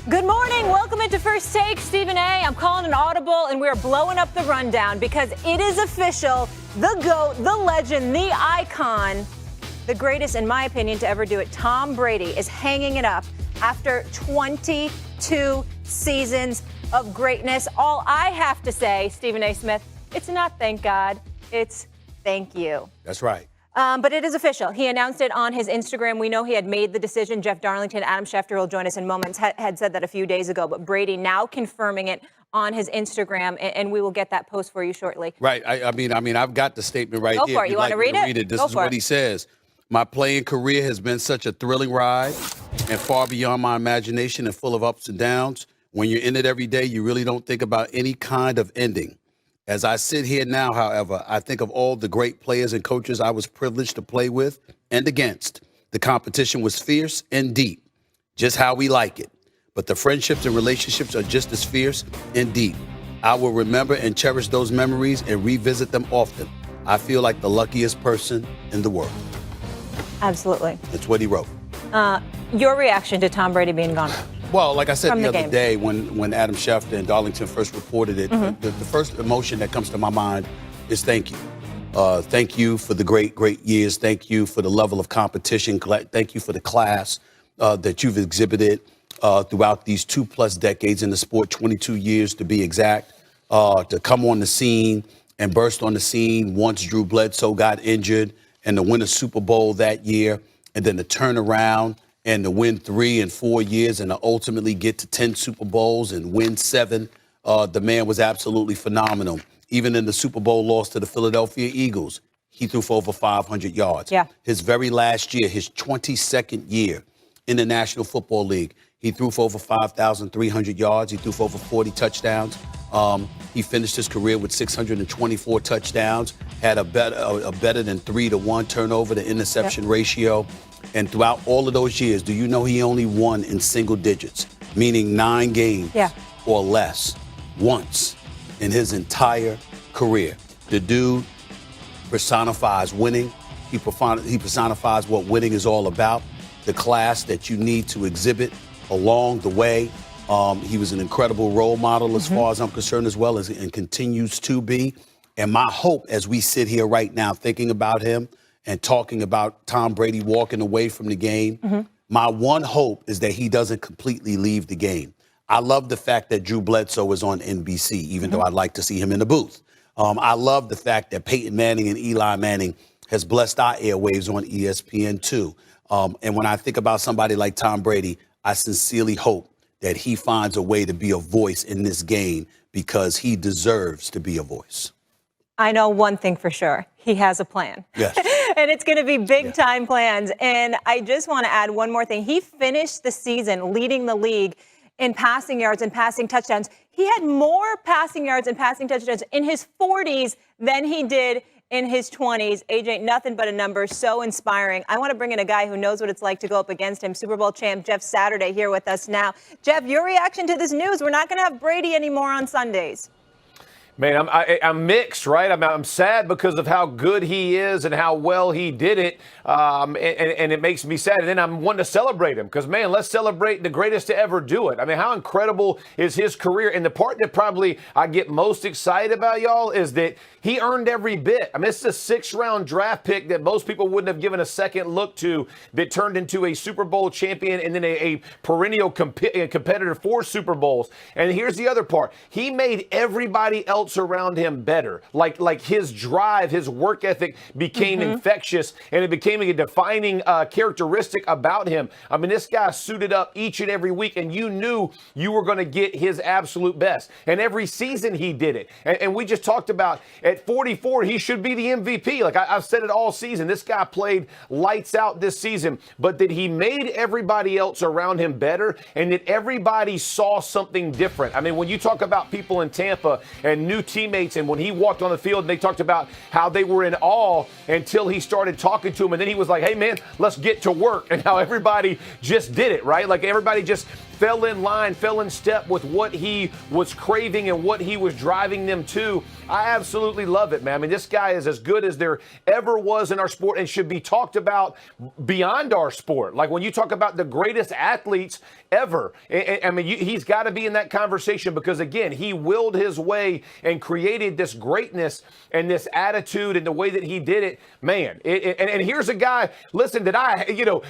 Good morning. Welcome into First Take. Stephen A. I'm calling an audible, and we're blowing up the rundown because it is official. The GOAT, the legend, the icon, the greatest, in my opinion, to ever do it. Tom Brady is hanging it up after 22 seasons of greatness. All I have to say, Stephen A. Smith, it's not thank God. It's thank you. That's right. But it is official. He announced it on his Instagram. We know he had made the decision. Jeff Darlington, Adam Schefter will join us in moments, had said that a few days ago. But Brady now confirming it on his Instagram, and we will get that post for you shortly. Right. I mean, I've got the statement right Go here. for it. You want to read it? This is what he says. My playing career has been such a thrilling ride and far beyond my imagination and full of ups and downs. When you're in it every day, you really don't think about any kind of ending. As I sit here now, however, I think of all the great players and coaches I was privileged to play with and against. The competition was fierce and deep, just how we like it. But the friendships and relationships are just as fierce and deep. I will remember and cherish those memories and revisit them often. I feel like the luckiest person in the world. Absolutely. That's what he wrote. Your reaction to Tom Brady being gone? Well, like I said the other game. day when Adam Schefter and Darlington first reported it, the first emotion that comes to my mind is thank you. Thank you for the great years. Thank you for the level of competition. Thank you for the class that you've exhibited throughout these 2+ decades in the sport, 22 years to be exact, to come on the scene and burst on the scene once Drew Bledsoe got injured and to win a Super Bowl that year and then to turn around and to win 3 and 4 years and to ultimately get to 10 Super Bowls and win 7. The man was absolutely phenomenal. Even in the Super Bowl loss to the Philadelphia Eagles, he threw for over 500 yards. Yeah. His very last year, his 22nd year in the National Football League, he threw for over 5,300 yards. He threw for over 40 touchdowns. He finished his career with 624 touchdowns, had a better than 3-to-1 turnover to interception ratio. And throughout all of those years, do you know he only won in single digits, meaning 9 games or less once in his entire career? The dude personifies winning. He personifies what winning is all about, the class that you need to exhibit along the way. He was an incredible role model as far as I'm concerned as well, and continues to be. And my hope as we sit here right now thinking about him and talking about Tom Brady walking away from the game, my one hope is that he doesn't completely leave the game. I love the fact that Drew Bledsoe is on NBC, even though I'd like to see him in the booth. I love the fact that Peyton Manning and Eli Manning has blessed our airwaves on ESPN too. And when I think about somebody like Tom Brady, I sincerely hope that he finds a way to be a voice in this game because he deserves to be a voice. I know one thing for sure. He has a plan. Yes. And it's going to be big-time plans. And I just want to add one more thing. He finished the season leading the league in passing yards and passing touchdowns. He had more passing yards and passing touchdowns in his 40s than he did in his 20s. Age ain't nothing but a number. So inspiring. I want to bring in a guy who knows what it's like to go up against him. Super Bowl champ Jeff Saturday here with us now. Jeff, your reaction to this news? We're not going to have Brady anymore on Sundays. Man, I'm mixed, right? I'm sad because of how good he is and how well he did it, and it makes me sad. And then I'm wanting to celebrate him because, man, let's celebrate the greatest to ever do it. I mean, how incredible is his career? And the part that probably I get most excited about, y'all, is that he earned every bit. I mean, it's a 6th-round draft pick that most people wouldn't have given a second look to that turned into a Super Bowl champion and then a perennial competitor for Super Bowls. And here's the other part. He made everybody else around him better. Like his drive, his work ethic became infectious, and it became a defining characteristic about him. I mean, this guy suited up each and every week, and you knew you were going to get his absolute best. And every season he did it. And we just talked about at 44, he should be the MVP. Like I've said it all season. This guy played lights out this season, but that he made everybody else around him better, and that everybody saw something different. I mean, when you talk about people in Tampa and New new teammates. And when he walked on the field, they talked about how they were in awe until he started talking to them. And then he was like, hey, man, let's get to work. And how everybody just did it, right? Like everybody just fell in line, fell in step with what he was craving and what he was driving them to. I absolutely love it, man. I mean, this guy is as good as there ever was in our sport and should be talked about beyond our sport. Like when you talk about the greatest athletes ever, I mean, he's got to be in that conversation because, again, he willed his way and created this greatness and this attitude and the way that he did it. Man, and here's a guy, listen, that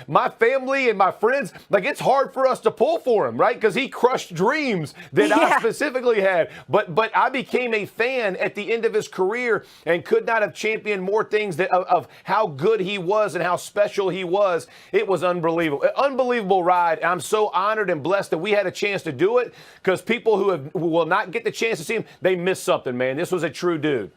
my family and my friends, like it's hard for us to pull for him, right? Because he crushed dreams that I specifically had. But I became a fan at the end of his career and could not have championed more things of how good he was and how special he was. It was unbelievable. Unbelievable ride. I'm so honored and blessed that we had a chance to do it because people who will not get the chance to see him, they miss something, man. This was a true dude.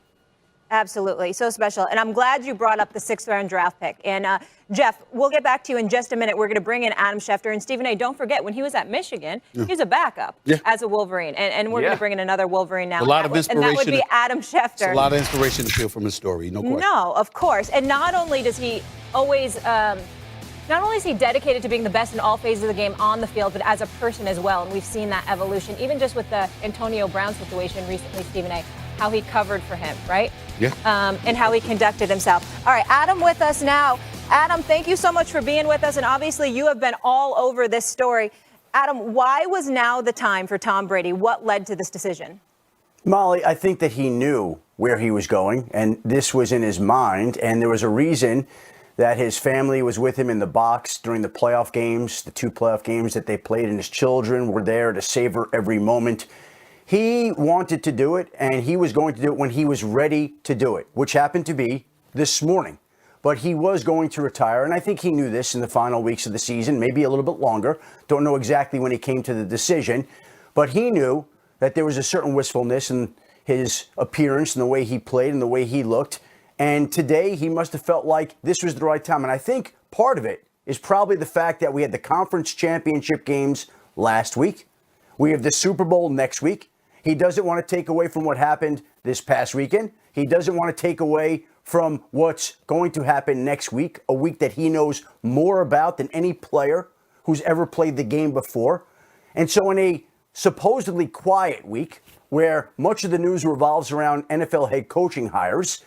Absolutely. So special. And I'm glad you brought up the 6th-round draft pick. And, Jeff, we'll get back to you in just a minute. We're going to bring in Adam Schefter. And Stephen A., don't forget, when he was at Michigan, he was a backup as a Wolverine. And we're going to bring in another Wolverine now. A lot of inspiration. And that would be Adam Schefter. A lot of inspiration to feel from his story, no question. No, of course. And not only does he always not only is he dedicated to being the best in all phases of the game on the field, but as a person as well. And we've seen that evolution, even just with the Antonio Brown situation recently, Stephen A., how he covered for him, right? Yeah. And how he conducted himself. All right, Adam with us now. Adam, thank you so much for being with us. And obviously you have been all over this story. Adam, why was now the time for Tom Brady? What led to this decision? Molly, I think that he knew where he was going, and this was in his mind. And there was a reason that his family was with him in the box during the playoff games, the 2 playoff games that they played, and his children were there to savor every moment. He wanted to do it, and he was going to do it when he was ready to do it, which happened to be this morning. But he was going to retire, and I think he knew this in the final weeks of the season, maybe a little bit longer. Don't know exactly when he came to the decision, but he knew that there was a certain wistfulness in his appearance and the way he played and the way he looked. And today he must have felt like this was the right time. And I think part of it is probably the fact that we had the conference championship games last week. We have the Super Bowl next week. He doesn't want to take away from what happened this past weekend. He doesn't want to take away from what's going to happen next week, a week that he knows more about than any player who's ever played the game before. And so in a supposedly quiet week where much of the news revolves around NFL head coaching hires,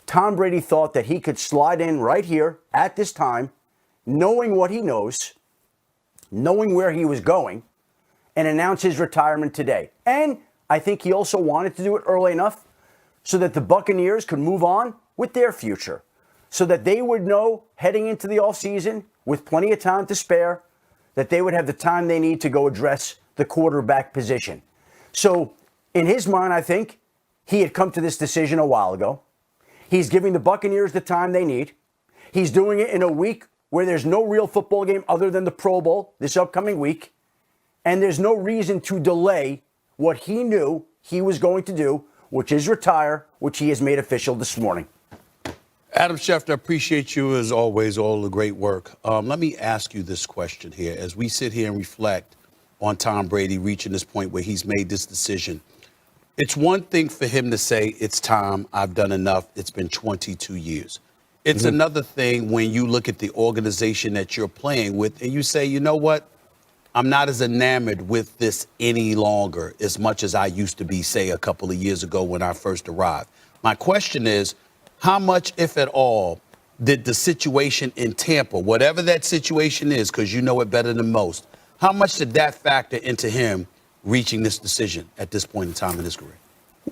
Tom Brady thought that he could slide in right here at this time, knowing what he knows, knowing where he was going, and announce his retirement today. And I think he also wanted to do it early enough so that the Buccaneers could move on with their future, so that they would know heading into the offseason with plenty of time to spare that they would have the time they need to go address the quarterback position. So in his mind, I think he had come to this decision a while ago. He's giving the Buccaneers the time they need. He's doing it in a week where there's no real football game other than the Pro Bowl this upcoming week. And there's no reason to delay what he knew he was going to do, which is retire, which he has made official this morning. Adam Schefter, appreciate you as always, all the great work. Let me ask you this question here. As we sit here and reflect on Tom Brady reaching this point where he's made this decision, it's one thing for him to say, it's time, I've done enough, it's been 22 years. It's another thing when you look at the organization that you're playing with and you say, you know what? I'm not as enamored with this any longer as much as I used to be, say, a couple of years ago when I first arrived. My question is, how much, if at all, did the situation in Tampa, whatever that situation is, because you know it better than most, how much did that factor into him reaching this decision at this point in time in his career?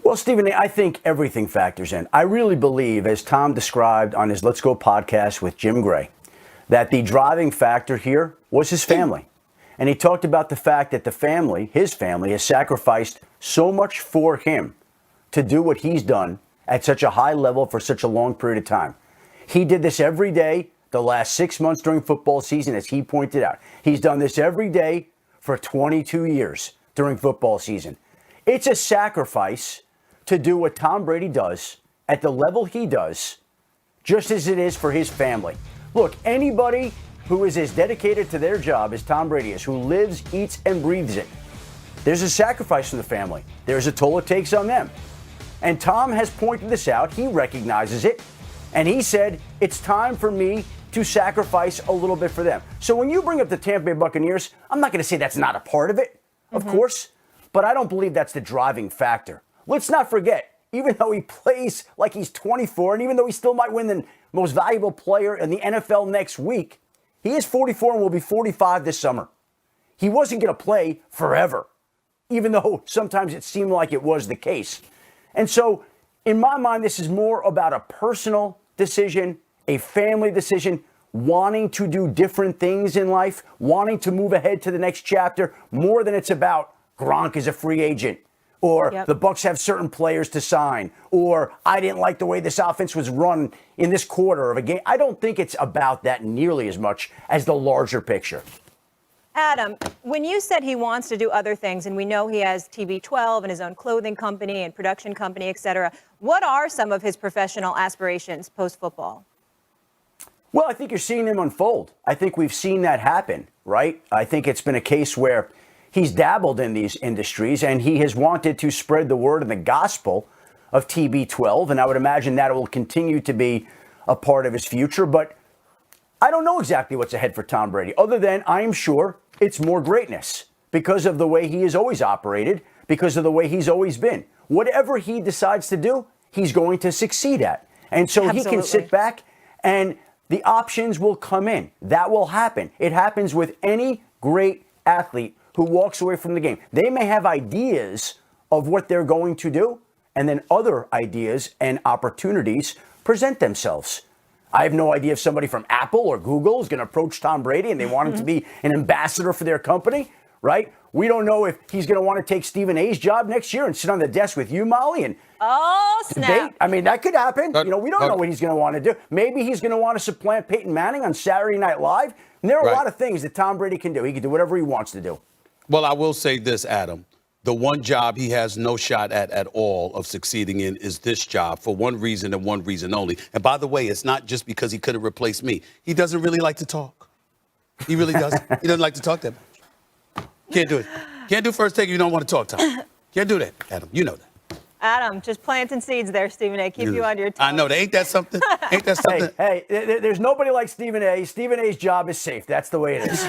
Well, Stephen, I think everything factors in. I really believe, as Tom described on his Let's Go podcast with Jim Gray, that the driving factor here was his family. And he talked about the fact that the family, his family, has sacrificed so much for him to do what he's done at such a high level for such a long period of time. He did this every day the last 6 months during football season, as he pointed out. He's done this every day for 22 years during football season. It's a sacrifice to do what Tom Brady does at the level he does, just as it is for his family. Look, anybody who is as dedicated to their job as Tom Brady is, who lives, eats, and breathes it, there's a sacrifice from the family. There's a toll it takes on them. And Tom has pointed this out. He recognizes it. And he said, it's time for me to sacrifice a little bit for them. So when you bring up the Tampa Bay Buccaneers, I'm not going to say that's not a part of it, of course, but I don't believe that's the driving factor. Let's not forget, even though he plays like he's 24, and even though he still might win the most valuable player in the NFL next week, he is 44 and will be 45 this summer. He wasn't going to play forever, even though sometimes it seemed like it was the case. And so, in my mind, this is more about a personal decision, a family decision, wanting to do different things in life, wanting to move ahead to the next chapter, more than it's about Gronk is a free agent, or the Bucs have certain players to sign, or I didn't like the way this offense was run in this quarter of a game. I don't think it's about that nearly as much as the larger picture. Adam, when you said he wants to do other things, and we know he has TB12 and his own clothing company and production company, et cetera, what are some of his professional aspirations post-football? Well, I think you're seeing them unfold. I think we've seen that happen, right? I think it's been a case where he's dabbled in these industries and he has wanted to spread the word and the gospel of TB12, and I would imagine that will continue to be a part of his future. But I don't know exactly what's ahead for Tom Brady, other than I am sure it's more greatness because of the way he has always operated, because of the way he's always been. Whatever he decides to do, he's going to succeed at. And so he can sit back and the options will come in. That will happen. It happens with any great athlete who walks away from the game. They may have ideas of what they're going to do, and then other ideas and opportunities present themselves. I have no idea if somebody from Apple or Google is going to approach Tom Brady and they want him to be an ambassador for their company, right? We don't know if he's going to want to take Stephen A's job next year and sit on the desk with you, Molly, and debate. I mean, that could happen. We don't know what he's going to want to do. Maybe he's going to want to supplant Peyton Manning on Saturday Night Live. And there are a lot of things that Tom Brady can do. He can do whatever he wants to do. Well, I will say this, Adam. The one job he has no shot at all of succeeding in is this job for one reason and one reason only. And by the way, it's not just because he couldn't replace me. He doesn't really like to talk. He really doesn't. He doesn't like to talk that much. Can't do it. Can't do first take if you don't want to talk, Tom. Can't do that, Adam. You know that. Adam, just planting seeds there, Stephen A. Keep you on your toes. I know. Ain't that something? Ain't that something? Hey, there's nobody like Stephen A. Stephen A's job is safe. That's the way it is.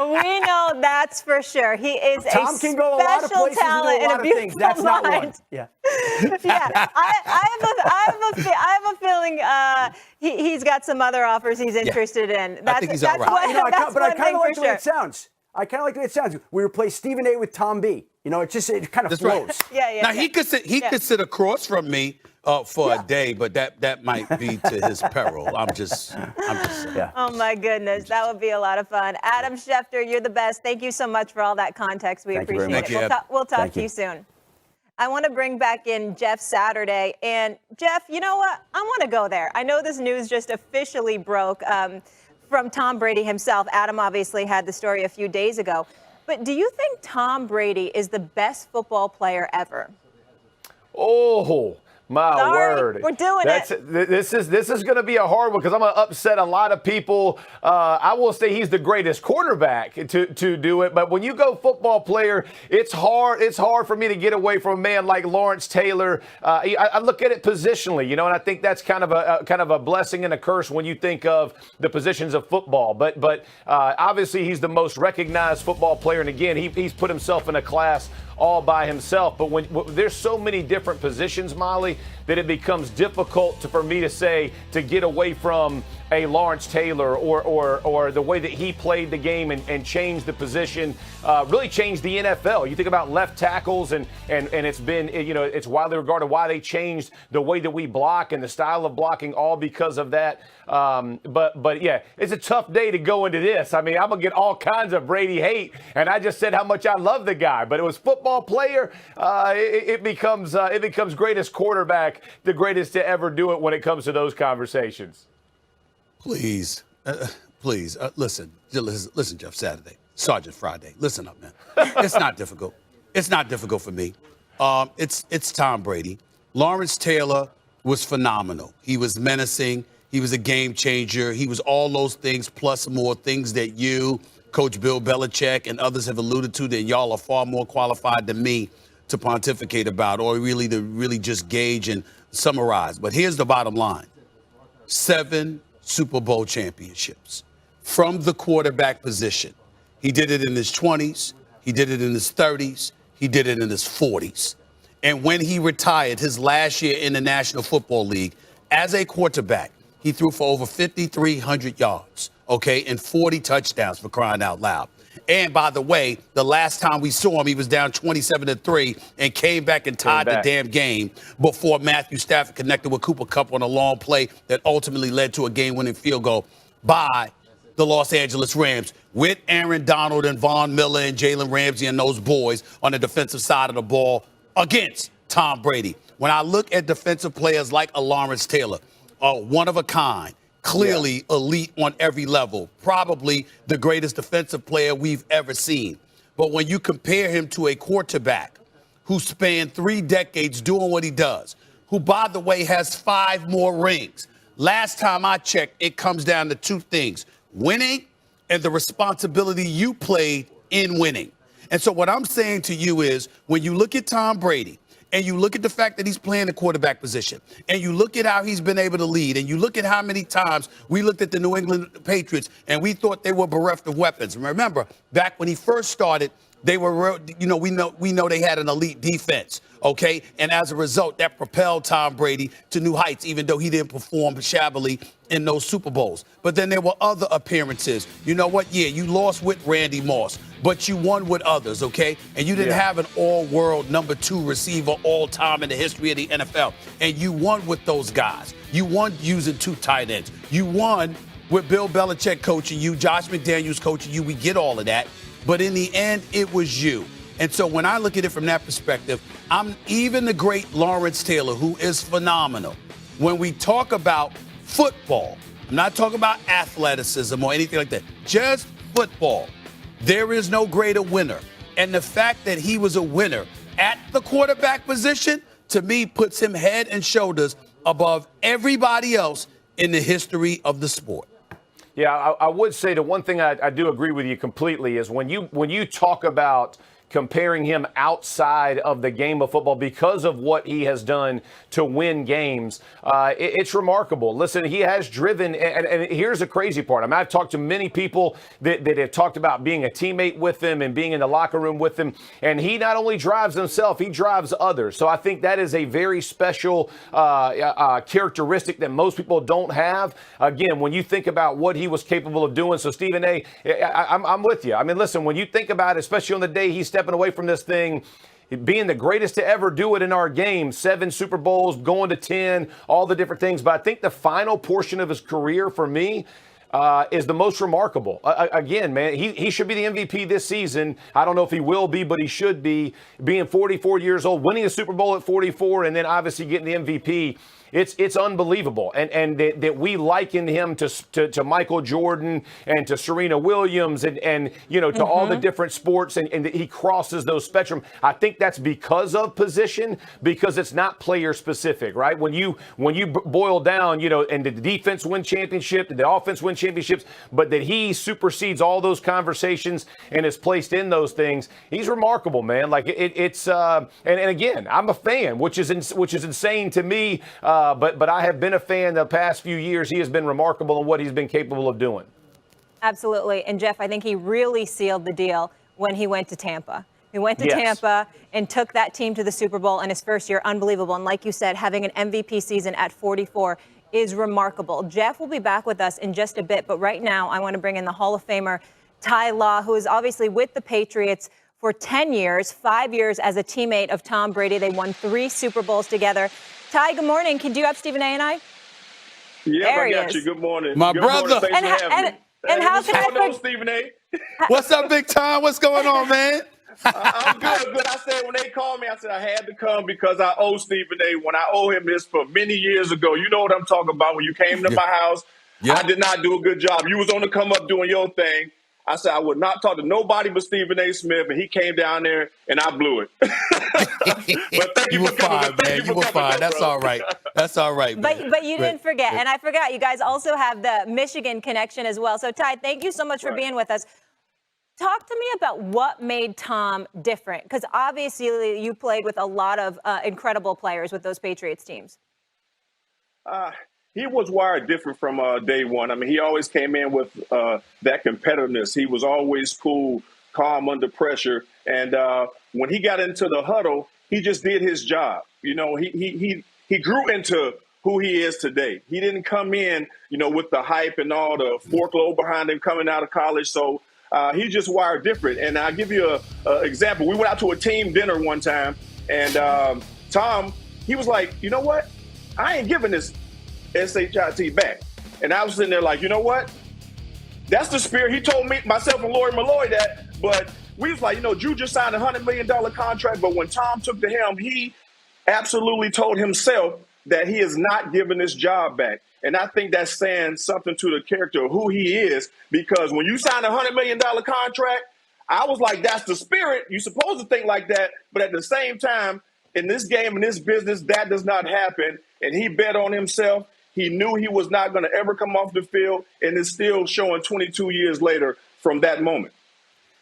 We know that's for sure. He is Tom a can go a lot of special places talent and do a lot and a of beautiful things. That's not mind. one. Yeah. Yeah, I have a feeling he's got some other offers he's interested in. I think he's all right. But I kind of like the way it sounds. We replace Stephen A. with Tom B. It kind of flows. Right. Yeah. Now he could sit across from me for a day, but that might be to his peril. I'm just saying. Yeah. Oh my goodness, that would be a lot of fun. Adam Schefter, you're the best. Thank you so much for all that context. We appreciate it. We'll talk to you soon. I want to bring back in Jeff Saturday. And Jeff, you know what? I want to go there. I know this news just officially broke from Tom Brady himself. Adam obviously had the story a few days ago. But do you think Tom Brady is the best football player ever? Oh, my word. We're doing it. This is going to be a hard one because I'm going to upset a lot of people. I will say he's the greatest quarterback to do it. But when you go football player, it's hard. It's hard for me to get away from a man like Lawrence Taylor. I look at it positionally, and I think that's kind of a blessing and a curse when you think of the positions of football. But obviously he's the most recognized football player. And again, he's put himself in a class all by himself. But when there's so many different positions, Molly, that it becomes difficult for me to get away from a Lawrence Taylor or the way that he played the game and changed the position, really changed the NFL. You think about left tackles and it's been, it's widely regarded why they changed the way that we block and the style of blocking, all because of that. But yeah, it's a tough day to go into this. I mean, I'm gonna get all kinds of Brady hate, and I just said how much I love the guy. But it was football player. It becomes greatest quarterback, the greatest to ever do it when it comes to those conversations. Please, listen, Jeff Saturday, Sergeant Friday. Listen up, man. It's not difficult. It's not difficult for me. It's Tom Brady. Lawrence Taylor was phenomenal. He was menacing. He was a game changer. He was all those things plus more, things that you, Coach Bill Belichick, and others have alluded to that y'all are far more qualified than me to pontificate about or really to really just gauge and summarize. But here's the bottom line. 7 Super Bowl championships from the quarterback position. He did it in his 20s. He did it in his 30s. He did it in his 40s. And when he retired his last year in the National Football League as a quarterback, he threw for over 5,300 yards, okay, and 40 touchdowns, for crying out loud. And by the way, the last time we saw him, he was down 27-3 and came back and tied the damn game before Matthew Stafford connected with Cooper Kupp on a long play that ultimately led to a game-winning field goal by the Los Angeles Rams with Aaron Donald and Von Miller and Jalen Ramsey and those boys on the defensive side of the ball against Tom Brady. When I look at defensive players like a Lawrence Taylor, one of a kind, clearly elite on every level, probably the greatest defensive player we've ever seen. But when you compare him to a quarterback who spanned 3 decades doing what he does, who, by the way, has 5 more rings, last time I checked, it comes down to 2 things: winning and the responsibility you played in winning. And so what I'm saying to you is, when you look at Tom Brady and you look at the fact that he's playing the quarterback position and you look at how he's been able to lead and you look at how many times we looked at the New England Patriots and we thought they were bereft of weapons. Remember, back when he first started, they were, we know they had an elite defense, okay? And as a result, that propelled Tom Brady to new heights, even though he didn't perform shabbily in those Super Bowls. But then there were other appearances. You know what? Yeah, you lost with Randy Moss, but you won with others, okay? And you didn't have an all-world number 2 receiver all time in the history of the NFL. And you won with those guys. You won using 2 tight ends. You won with Bill Belichick coaching you, Josh McDaniels coaching you. We get all of that. But in the end, it was you. And so when I look at it from that perspective, even the great Lawrence Taylor, who is phenomenal, when we talk about football, I'm not talking about athleticism or anything like that, just football, there is no greater winner. And the fact that he was a winner at the quarterback position, to me, puts him head and shoulders above everybody else in the history of the sport. Yeah, I would say the one thing I do agree with you completely is when you talk about comparing him outside of the game of football because of what he has done to win games. It's remarkable. Listen, he has driven, and here's the crazy part. I mean, I've talked to many people that have talked about being a teammate with him and being in the locker room with him, and he not only drives himself, he drives others. So I think that is a very special characteristic that most people don't have. Again, when you think about what he was capable of doing, so Stephen A., I'm with you. I mean, listen, when you think about it, especially on the day he stepped away from this thing, being the greatest to ever do it in our game, 7 Super Bowls, going to 10, all the different things. But I think the final portion of his career for me is the most remarkable. Again, man, he should be the MVP this season. I don't know if he will be, but he should be. Being 44 years old, winning a Super Bowl at 44, and then obviously getting the MVP. It's unbelievable, and that we liken him to Michael Jordan and to Serena Williams and to all the different sports, and he crosses those spectrum. I think that's because of position, because it's not player specific, right? When you boil down, and the defense win championship, the offense win championships, but that he supersedes all those conversations and is placed in those things. He's remarkable, man. Like it's and again, I'm a fan, which is insane to me. But I have been a fan the past few years. He has been remarkable in what he's been capable of doing. Absolutely. And, Jeff, I think he really sealed the deal when he went to Tampa. He went to Tampa and took that team to the Super Bowl in his first year. Unbelievable. And like you said, having an MVP season at 44 is remarkable. Jeff will be back with us in just a bit. But right now, I want to bring in the Hall of Famer, Ty Law, who is obviously with the Patriots for 10 years, 5 years as a teammate of Tom Brady. They won 3 Super Bowls together. Ty, good morning. Can you have Stephen A. and I? Yeah, I got you. Good morning. My brother. Thanks for having me. And how can I forget Stephen A? What's up, big time? What's going on, man? I'm good. I said when they called me, I said I had to come because I owe Stephen A. When I owe him this for many years ago. You know what I'm talking about. When you came to my house, I did not do a good job. You was on the come up doing your thing. I said I would not talk to nobody but Stephen A. Smith, and he came down there, and I blew it. But thank you were for coming. fine, man. You were fine. That's all right. That's all right, man. But you didn't forget. And I forgot, you guys also have the Michigan connection as well. So, Ty, thank you so much for being with us. Talk to me about what made Tom different, because obviously you played with a lot of incredible players with those Patriots teams. He was wired different from day one. I mean, he always came in with that competitiveness. He was always cool, calm under pressure. And when he got into the huddle, he just did his job. You know, he grew into who he is today. He didn't come in, you know, with the hype and all the forkload behind him coming out of college. So he's just wired different. And I'll give you an example. We went out to a team dinner one time, and Tom, he was like, you know what? I ain't giving this SHIT back. And I was sitting there like, you know what? That's the spirit. He told me, myself and Lori Malloy that, but we was like, you know, Drew just signed a $100 million contract, but when Tom took to him, he absolutely told himself that he is not giving this job back. And I think that's saying something to the character of who he is, because when you sign a $100 million contract, I was like, that's the spirit. You're supposed to think like that. But at the same time, in this game, in this business, that does not happen. And he bet on himself. He knew he was not going to ever come off the field, and it's still showing 22 years later from that moment.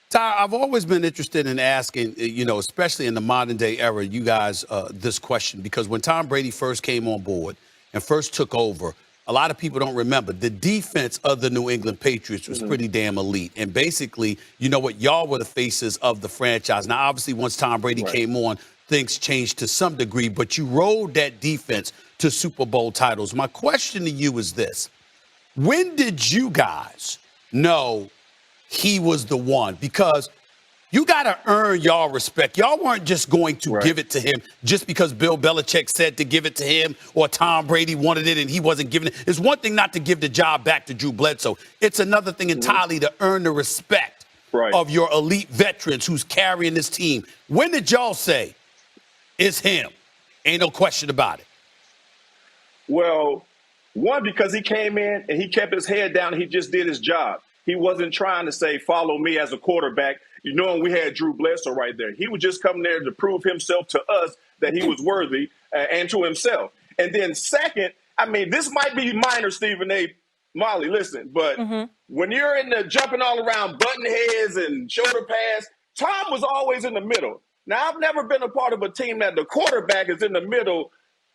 Ty, I've always been interested in asking, you know, especially in the modern day era, you guys, this question, because when Tom Brady first came on board and first took over, a lot of people don't remember the defense of the New England Patriots was pretty damn elite. And basically, you know what, y'all were the faces of the franchise. Now, obviously, once Tom Brady came on, things changed to some degree, but you rode that defense to Super Bowl titles. My question to you is this. When did you guys know he was the one? Because you got to earn y'all respect. Y'all weren't just going to give it to him just because Bill Belichick said to give it to him or Tom Brady wanted it and he wasn't giving it. It's one thing not to give the job back to Drew Bledsoe. It's another thing entirely to earn the respect of your elite veterans who's carrying this team. When did y'all say, it's him? Ain't no question about it. Well, one, because he came in and he kept his head down and he just did his job. He wasn't trying to say, follow me as a quarterback. You know, we had Drew Bledsoe right there. He was just coming there to prove himself to us that he was worthy and to himself. And then second, I mean, this might be minor, Stephen A. Molly, listen, but when you're in the jumping all around button heads and shoulder pass, Tom was always in the middle. Now, I've never been a part of a team that the quarterback is in the middle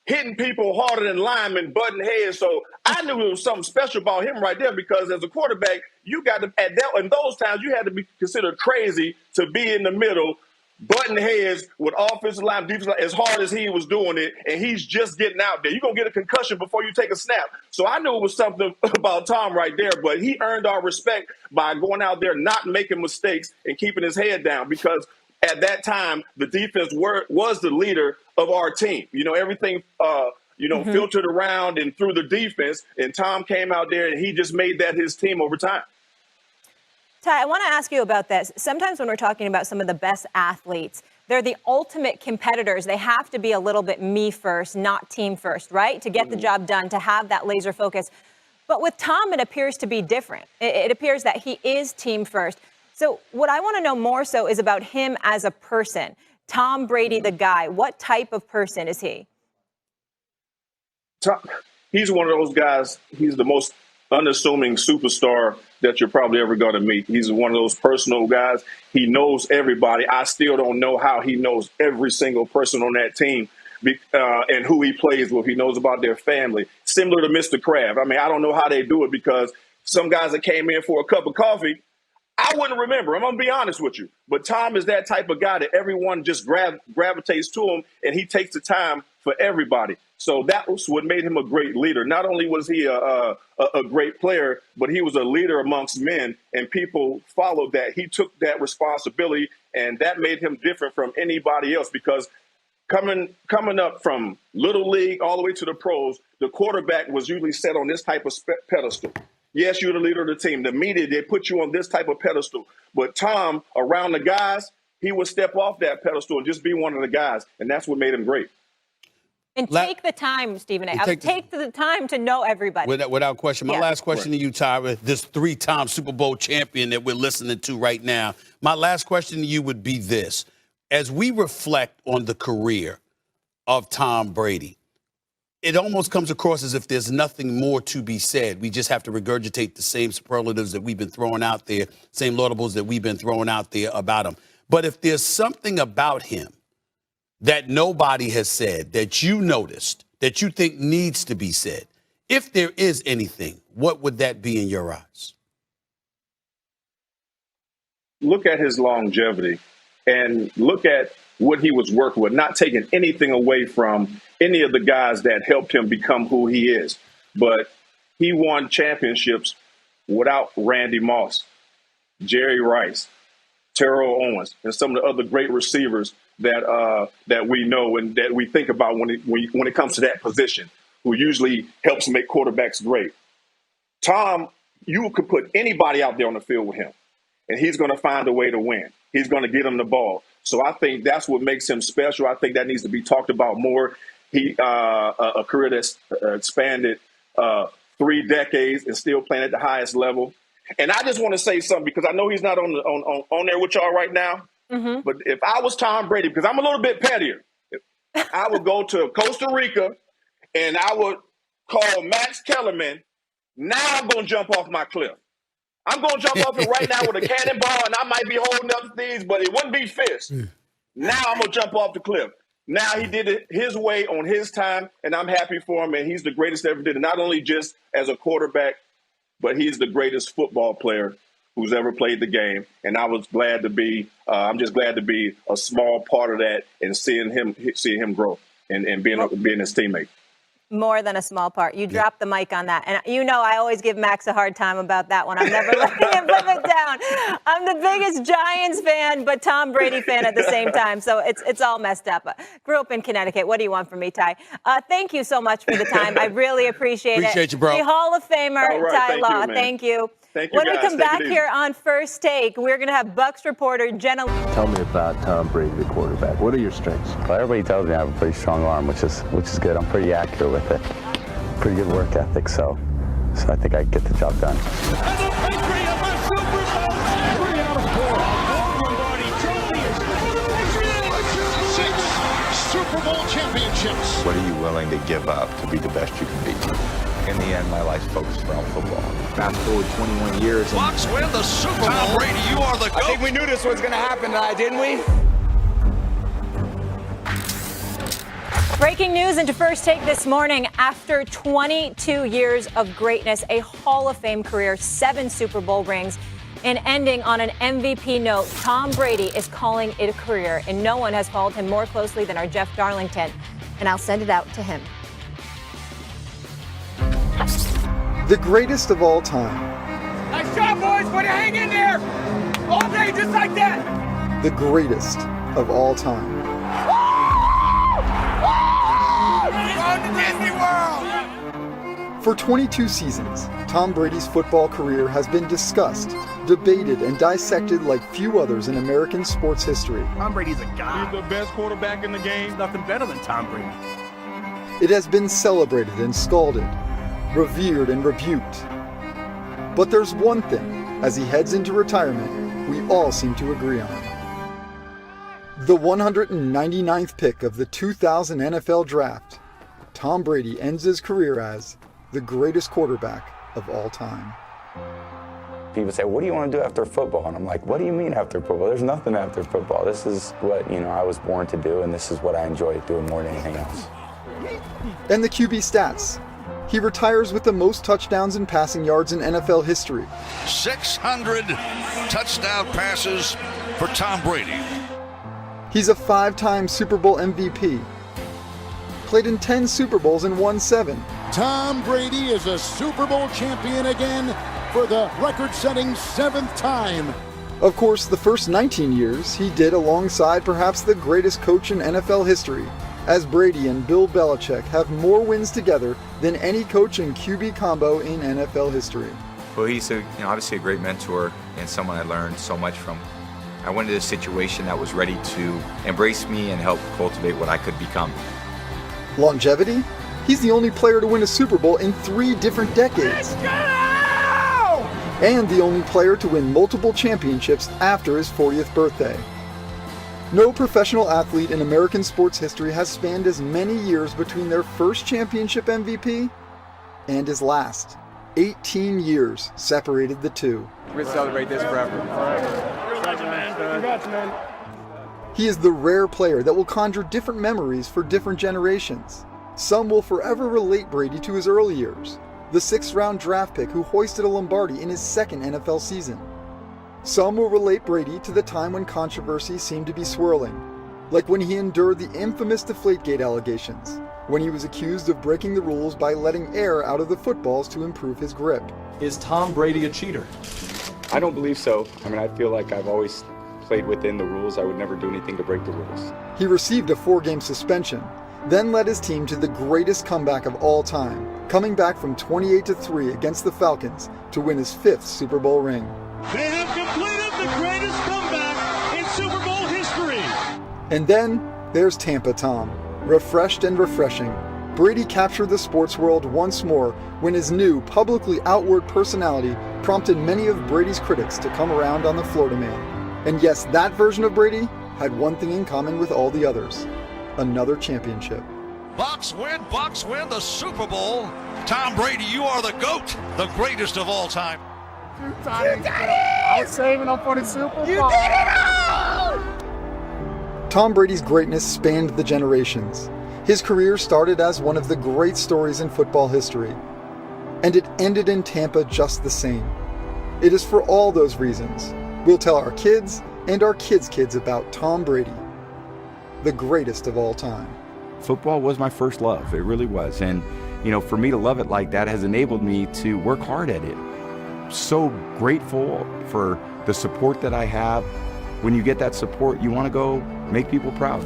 hitting people harder than linemen, button heads. So I knew there was something special about him right there, because as a quarterback, you got to, in those times, you had to be considered crazy to be in the middle, button heads with offensive line, defensive line, as hard as he was doing it, and he's just getting out there. You're going to get a concussion before you take a snap. So I knew it was something about Tom right there, but he earned our respect by going out there, not making mistakes, and keeping his head down, because at that time, the defense was the leader of our team. You know, everything, filtered around and through the defense. And Tom came out there and he just made that his team over time. Ty, I want to ask you about this. Sometimes when we're talking about some of the best athletes, they're the ultimate competitors. They have to be a little bit me first, not team first, right? To get the job done, to have that laser focus. But with Tom, it appears to be different. It appears that he is team first. So what I want to know more so is about him as a person. Tom Brady, the guy, what type of person is he? He's one of those guys. He's the most unassuming superstar that you're probably ever going to meet. He's one of those personal guys. He knows everybody. I still don't know how he knows every single person on that team and who he plays with. He knows about their family. Similar to Mr. Kraft. I mean, I don't know how they do it, because some guys that came in for a cup of coffee, I wouldn't remember. I'm going to be honest with you. But Tom is that type of guy that everyone just gravitates to him, and he takes the time for everybody. So that was what made him a great leader. Not only was he a great player, but he was a leader amongst men, and people followed that. He took that responsibility, and that made him different from anybody else, because coming up from little league all the way to the pros, the quarterback was usually set on this type of pedestal. Yes, you're the leader of the team. The media, they put you on this type of pedestal. But Tom, around the guys, he would step off that pedestal and just be one of the guys. And that's what made him great. And take the time, Stephen A. Take the time to know everybody. Without question. My last question to you, Tyra, this 3-time Super Bowl champion that we're listening to right now. My last question to you would be this. As we reflect on the career of Tom Brady, it almost comes across as if there's nothing more to be said. We just have to regurgitate the same superlatives that we've been throwing out there, same laudables that we've been throwing out there about him. But if there's something about him that nobody has said, that you noticed, that you think needs to be said, if there is anything, what would that be in your eyes? Look at his longevity and look at what he was working with, not taking anything away from any of the guys that helped him become who he is. But he won championships without Randy Moss, Jerry Rice, Terrell Owens, and some of the other great receivers that we know and that we think about when it comes to that position, who usually helps make quarterbacks great. Tom, you could put anybody out there on the field with him, and he's going to find a way to win. He's going to get him the ball. So I think that's what makes him special. I think that needs to be talked about more. He a career that's expanded 3 decades and still playing at the highest level. And I just want to say something, because I know he's not on there with y'all right now. Mm-hmm. But if I was Tom Brady, because I'm a little bit pettier, I would go to Costa Rica and I would call Max Kellerman. Now I'm going to jump off my cliff. I'm going to jump off it right now with a cannonball, and I might be holding up these, but it wouldn't be fists. Now I'm going to jump off the cliff. Now he did it his way on his time, and I'm happy for him, and he's the greatest ever did it, not only just as a quarterback, but he's the greatest football player who's ever played the game. And I was glad to be I'm just glad to be a small part of that and seeing him grow and being his teammate. More than a small part. You dropped the mic on that. And I always give Max a hard time about that one. I'm never letting him live it down. I'm the biggest Giants fan, but Tom Brady fan at the same time. So it's all messed up. Grew up in Connecticut. What do you want from me, Ty? Thank you so much for the time. I really appreciate it. Appreciate you, bro. The Hall of Famer, All right, Ty Law. you, man. Thank you. Thank you, when guys. we come Take back it here on First Take, we're going to have Bucks reporter Jenna. Tell me about Tom Brady, the quarterback. What are your strengths? Well, everybody tells me I have a pretty strong arm, which is good. I'm pretty accurate with it. Pretty good work ethic, so I think I can get the job done. And the Patriots are Super Bowl 3 out of 4. Lombardi Trophy. 6 Super Bowl championships. What are you willing to give up to be the best you can be? In the end, my life's focused around football. Fast forward 21 years. Bucks win the Super Bowl. Tom Brady, you are the GOAT. I think we knew this was going to happen tonight, didn't we? Breaking news into First Take this morning. After 22 years of greatness, a Hall of Fame career, 7 Super Bowl rings, and ending on an MVP note, Tom Brady is calling it a career, and no one has followed him more closely than our Jeff Darlington. And I'll send it out to him. The greatest of all time. Nice job, boys. Way to hang in there. All day, just like that. The greatest of all time. Going to Disney World. For 22 seasons, Tom Brady's football career has been discussed, debated, and dissected like few others in American sports history. Tom Brady's a guy. He's the best quarterback in the game. There's nothing better than Tom Brady. It has been celebrated and scalded, revered and rebuked. But there's one thing, as he heads into retirement, we all seem to agree on. The 199th pick of the 2000 NFL Draft, Tom Brady ends his career as the greatest quarterback of all time. People say, what do you want to do after football? And I'm like, what do you mean after football? There's nothing after football. This is what, I was born to do, and this is what I enjoy doing more than anything else. And the QB stats. He retires with the most touchdowns and passing yards in NFL history. 600 touchdown passes for Tom Brady. He's a 5-time Super Bowl MVP. Played in 10 Super Bowls and won 7. Tom Brady is a Super Bowl champion again for the record-setting 7th time. Of course, the first 19 years he did alongside perhaps the greatest coach in NFL history, as Brady and Bill Belichick have more wins together than any coach and QB combo in NFL history. Well, he's obviously a great mentor and someone I learned so much from. I went into a situation that was ready to embrace me and help cultivate what I could become. Longevity? He's the only player to win a Super Bowl in 3 different decades. And the only player to win multiple championships after his 40th birthday. No professional athlete in American sports history has spanned as many years between their first championship MVP and his last. 18 years separated the two. We'll celebrate this forever. Congrats, man. He is the rare player that will conjure different memories for different generations. Some will forever relate Brady to his early years, the 6th-round draft pick who hoisted a Lombardi in his second NFL season. Some will relate Brady to the time when controversy seemed to be swirling, like when he endured the infamous Deflategate allegations, when he was accused of breaking the rules by letting air out of the footballs to improve his grip. Is Tom Brady a cheater? I don't believe so. I mean, I feel like I've always played within the rules. I would never do anything to break the rules. He received a 4-game suspension, then led his team to the greatest comeback of all time, coming back from 28-3 against the Falcons to win his 5th Super Bowl ring. They have completed the greatest comeback in Super Bowl history. And then there's Tampa Tom, refreshed and refreshing. Brady captured the sports world once more when his new, publicly outward personality prompted many of Brady's critics to come around on the Florida Man. And yes, that version of Brady had one thing in common with all the others: another championship. Bucks win the Super Bowl. Tom Brady, you are the GOAT, the greatest of all time. You did it! I was saving up for the Super Bowl. You did it all! Tom Brady's greatness spanned the generations. His career started as one of the great stories in football history, and it ended in Tampa just the same. It is for all those reasons we'll tell our kids and our kids' kids about Tom Brady, the greatest of all time. Football was my first love. It really was. And, for me to love it like that has enabled me to work hard at it. So grateful for the support that I have. When you get that support, you want to go make people proud.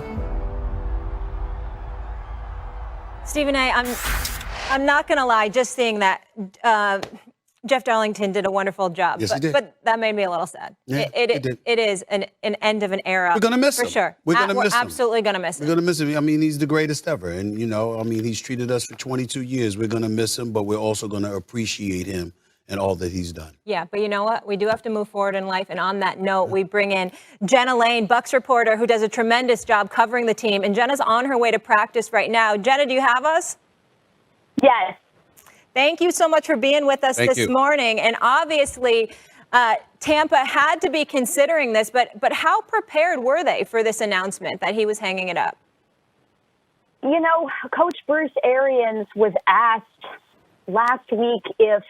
Stephen A., I'm not going to lie, just seeing that Jeff Darlington did a wonderful job. Yes, he did. But that made me a little sad. Yeah, it is an end of an era. We're going to miss him. For sure. We're going to miss him. Absolutely going to miss him. We're going to miss him. I mean, he's the greatest ever. And, he's treated us for 22 years. We're going to miss him, but we're also going to appreciate him and all that he's done. Yeah, but you know what? We do have to move forward in life. And on that note, we bring in Jenna Lane, Bucks reporter, who does a tremendous job covering the team. And Jenna's on her way to practice right now. Jenna, do you have us? Yes. Thank you so much for being with us this morning. And obviously, Tampa had to be considering this, but how prepared were they for this announcement that he was hanging it up? Coach Bruce Arians was asked last week if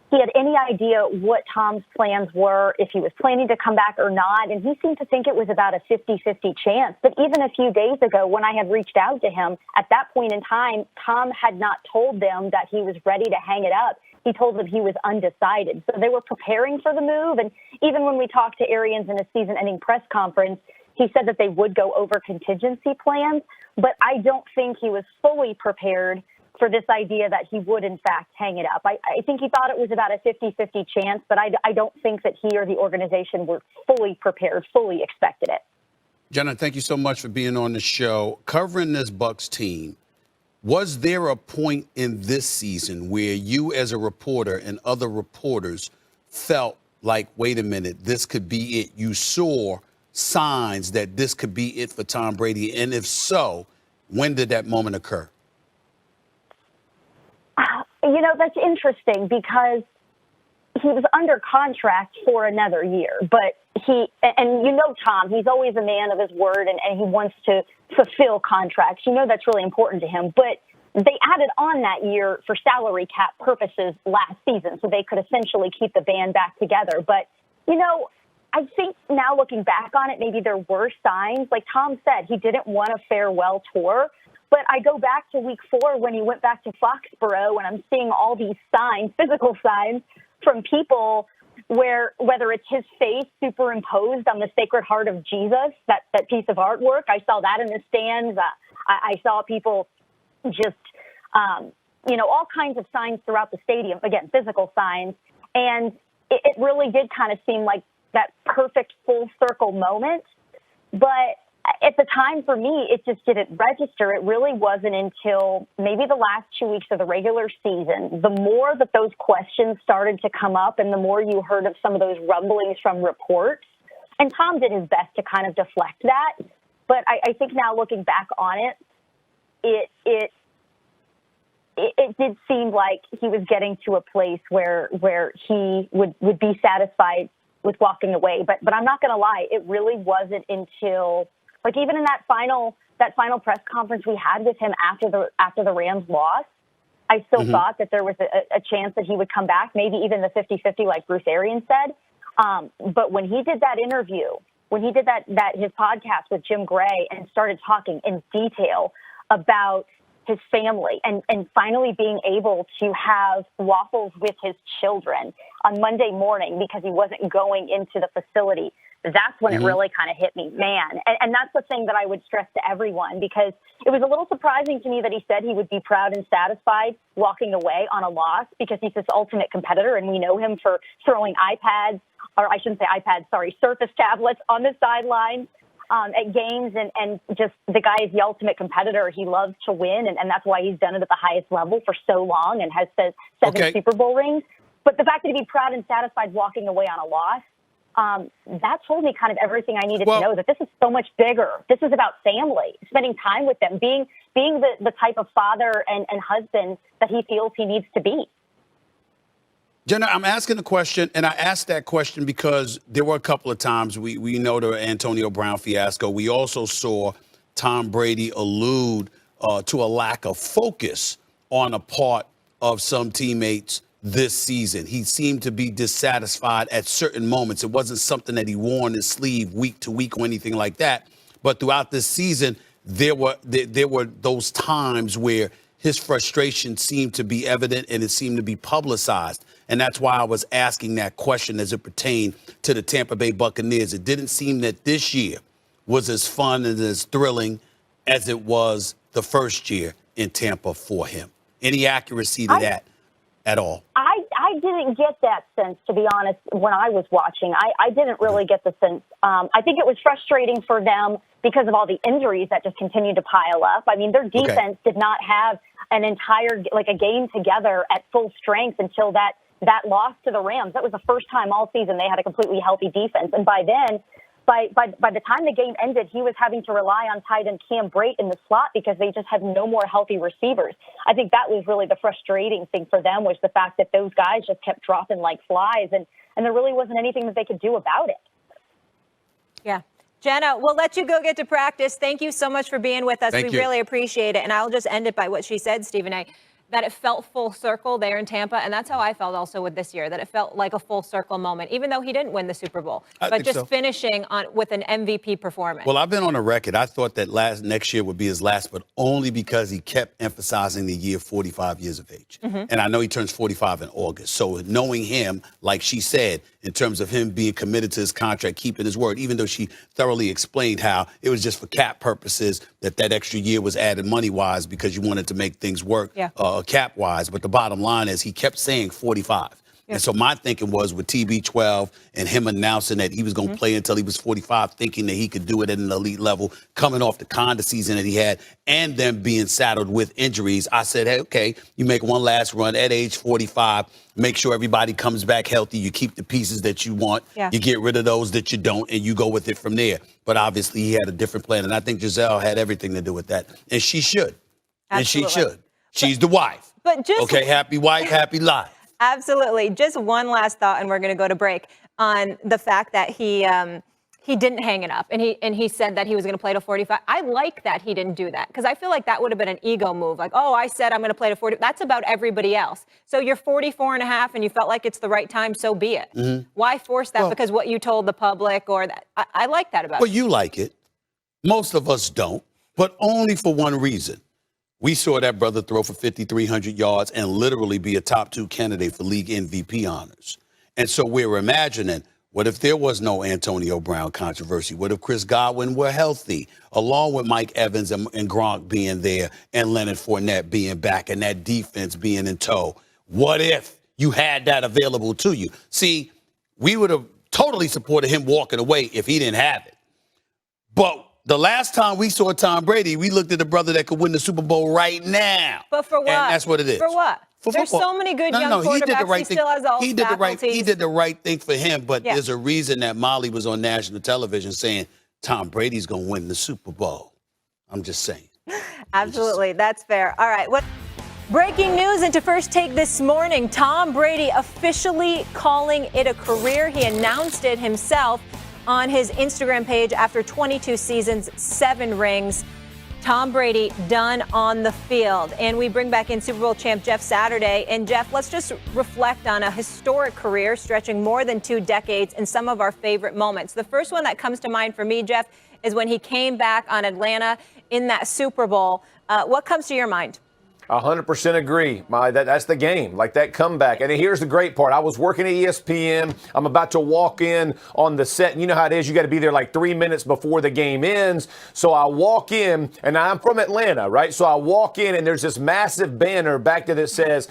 he had any idea what Tom's plans were, if he was planning to come back or not, and he seemed to think it was about a 50-50 chance. But even a few days ago, when I had reached out to him, at that point in time, Tom had not told them that he was ready to hang it up. He told them he was undecided. So they were preparing for the move, and even when we talked to Arians in a season-ending press conference, he said that they would go over contingency plans, but I don't think he was fully prepared for this idea that he would, in fact, hang it up. I think he thought it was about a 50-50 chance, but I don't think that he or the organization were fully prepared, fully expected it. Jenna, thank you so much for being on the show. Covering this Bucks team, was there a point in this season where you as a reporter and other reporters felt like, wait a minute, this could be it? You saw signs that this could be it for Tom Brady? And if so, when did that moment occur? That's interesting because he was under contract for another year, but Tom, he's always a man of his word and he wants to fulfill contracts. That's really important to him, but they added on that year for salary cap purposes last season, so they could essentially keep the band back together. But, I think now looking back on it, maybe there were signs. Like Tom said, he didn't want a farewell tour. But I go back to week 4 when he went back to Foxborough, and I'm seeing all these signs, physical signs from people where whether it's his face superimposed on the Sacred Heart of Jesus, that piece of artwork, I saw that in the stands. I saw people just, all kinds of signs throughout the stadium, again, physical signs. And it really did kind of seem like that perfect full circle moment. But at the time, for me, it just didn't register. It really wasn't until maybe the last 2 weeks of the regular season, the more that those questions started to come up and the more you heard of some of those rumblings from reports, And Tom did his best to kind of deflect that. But I think now looking back on it, it did seem like he was getting to a place where he would be satisfied with walking away. But I'm not going to lie, it really wasn't until, like, even in that final press conference we had with him after the Rams lost, I still thought that there was a chance that he would come back, maybe even the 50-50 like Bruce Arians said. But when he did that interview, when he did that his podcast with Jim Gray and started talking in detail about his family and finally being able to have waffles with his children on Monday morning because he wasn't going into the facility, that's when it really kind of hit me, man. And that's the thing that I would stress to everyone, because it was a little surprising to me that he said he would be proud and satisfied walking away on a loss, because he's this ultimate competitor and we know him for throwing iPads, or I shouldn't say iPads, sorry, Surface tablets on the sidelines at games, and just the guy is the ultimate competitor. He loves to win, and that's why he's done it at the highest level for so long and has seven Super Bowl rings. But the fact that he'd be proud and satisfied walking away on a loss, that told me kind of everything I needed to know, that this is so much bigger. This is about family, spending time with them, being the type of father and husband that he feels he needs to be. Jenna, I'm asking a question, and I asked that question because there were a couple of times we know the Antonio Brown fiasco. We also saw Tom Brady allude to a lack of focus on a part of some teammates this season. He seemed to be dissatisfied at certain moments. It wasn't something that he wore on his sleeve week to week or anything like that. But throughout this season, there were those times where his frustration seemed to be evident and it seemed to be publicized. And that's why I was asking that question as it pertained to the Tampa Bay Buccaneers. It didn't seem that this year was as fun and as thrilling as it was the first year in Tampa for him. Any accuracy to that at all? I didn't get that sense, to be honest, when I was watching. I didn't really get the sense. I think it was frustrating for them because of all the injuries that just continued to pile up. I mean, their defense did not have an entire, like, a game together at full strength until that loss to the Rams. That was the first time all season they had a completely healthy defense. And by then, by the time the game ended, he was having to rely on tight end Cam Brate in the slot because they just had no more healthy receivers. I think that was really the frustrating thing for them, was the fact that those guys just kept dropping like flies, and there really wasn't anything that they could do about it. Yeah. Jenna, we'll let you go get to practice. Thank you so much for being with us. We really appreciate it. And I'll just end it by what she said, Stephen A., that it felt full circle there in Tampa. And that's how I felt also with this year, that it felt like a full circle moment, even though he didn't win the Super Bowl, but just finishing with an MVP performance. Well, I've been on the record. I thought that next year would be his last, but only because he kept emphasizing the year 45 years of age. And I know he turns 45 in August. So knowing him, like she said, in terms of him being committed to his contract, keeping his word, even though she thoroughly explained how it was just for cap purposes, that extra year was added money-wise because you wanted to make things work cap-wise. But the bottom line is he kept saying 45. And so my thinking was with TB12 and him announcing that he was going to play until he was 45, thinking that he could do it at an elite level, coming off the kind of season that he had, and then being saddled with injuries, I said, hey, okay, you make one last run at age 45, make sure everybody comes back healthy, you keep the pieces that you want, you get rid of those that you don't, and you go with it from there. But obviously he had a different plan, and I think Giselle had everything to do with that. And she should. Absolutely. And she should. She's the wife. But just happy wife, happy life. Absolutely. Just one last thought, and we're going to go to break, on the fact that he didn't hang it up, and he said that he was going to play to 45. I like that he didn't do that, because I feel like that would have been an ego move. Like, oh, I said I'm going to play to 40. That's about everybody else. So you're 44 and a half, and you felt like it's the right time, so be it. Why force that because what you told the public or that? I like that about you. Well, you like it. Most of us don't, but only for one reason. We saw that brother throw for 5,300 yards and literally be a top 2 candidate for league MVP honors. And so we're imagining, what if there was no Antonio Brown controversy? What if Chris Godwin were healthy, along with Mike Evans and Gronk being there and Leonard Fournette being back and that defense being in tow? What if you had that available to you? See, we would have totally supported him walking away if he didn't have it. But the last time we saw Tom Brady, we looked at the brother that could win the Super Bowl right now. But for what? And that's what it is. For what? for There's football. so many good young quarterbacks. He did the right thing. Still has all He did the right thing for him. But Yeah. there's a reason that Molly was on national television saying Tom Brady's going to win the Super Bowl. I'm just saying. Absolutely. That's fair. All right. Breaking news into First Take this morning. Tom Brady officially calling it a career. He announced it himself on his Instagram page after 22 seasons, 7 rings. Tom Brady done on the field. And we bring back in Super Bowl champ Jeff Saturday. And Jeff, let's just reflect on a historic career stretching more than 2 decades and some of our favorite moments. The first one that comes to mind for me, Jeff, is when he came back on Atlanta in that Super Bowl. What comes to your mind? 100% agree. That's the game, like that comeback. And here's the great part. I was working at ESPN. I'm about to walk in on the set. And you know how it is. You got to be there like 3 minutes before the game ends. So I walk in, and I'm from Atlanta, right? So I walk in, and there's this massive banner back there that says,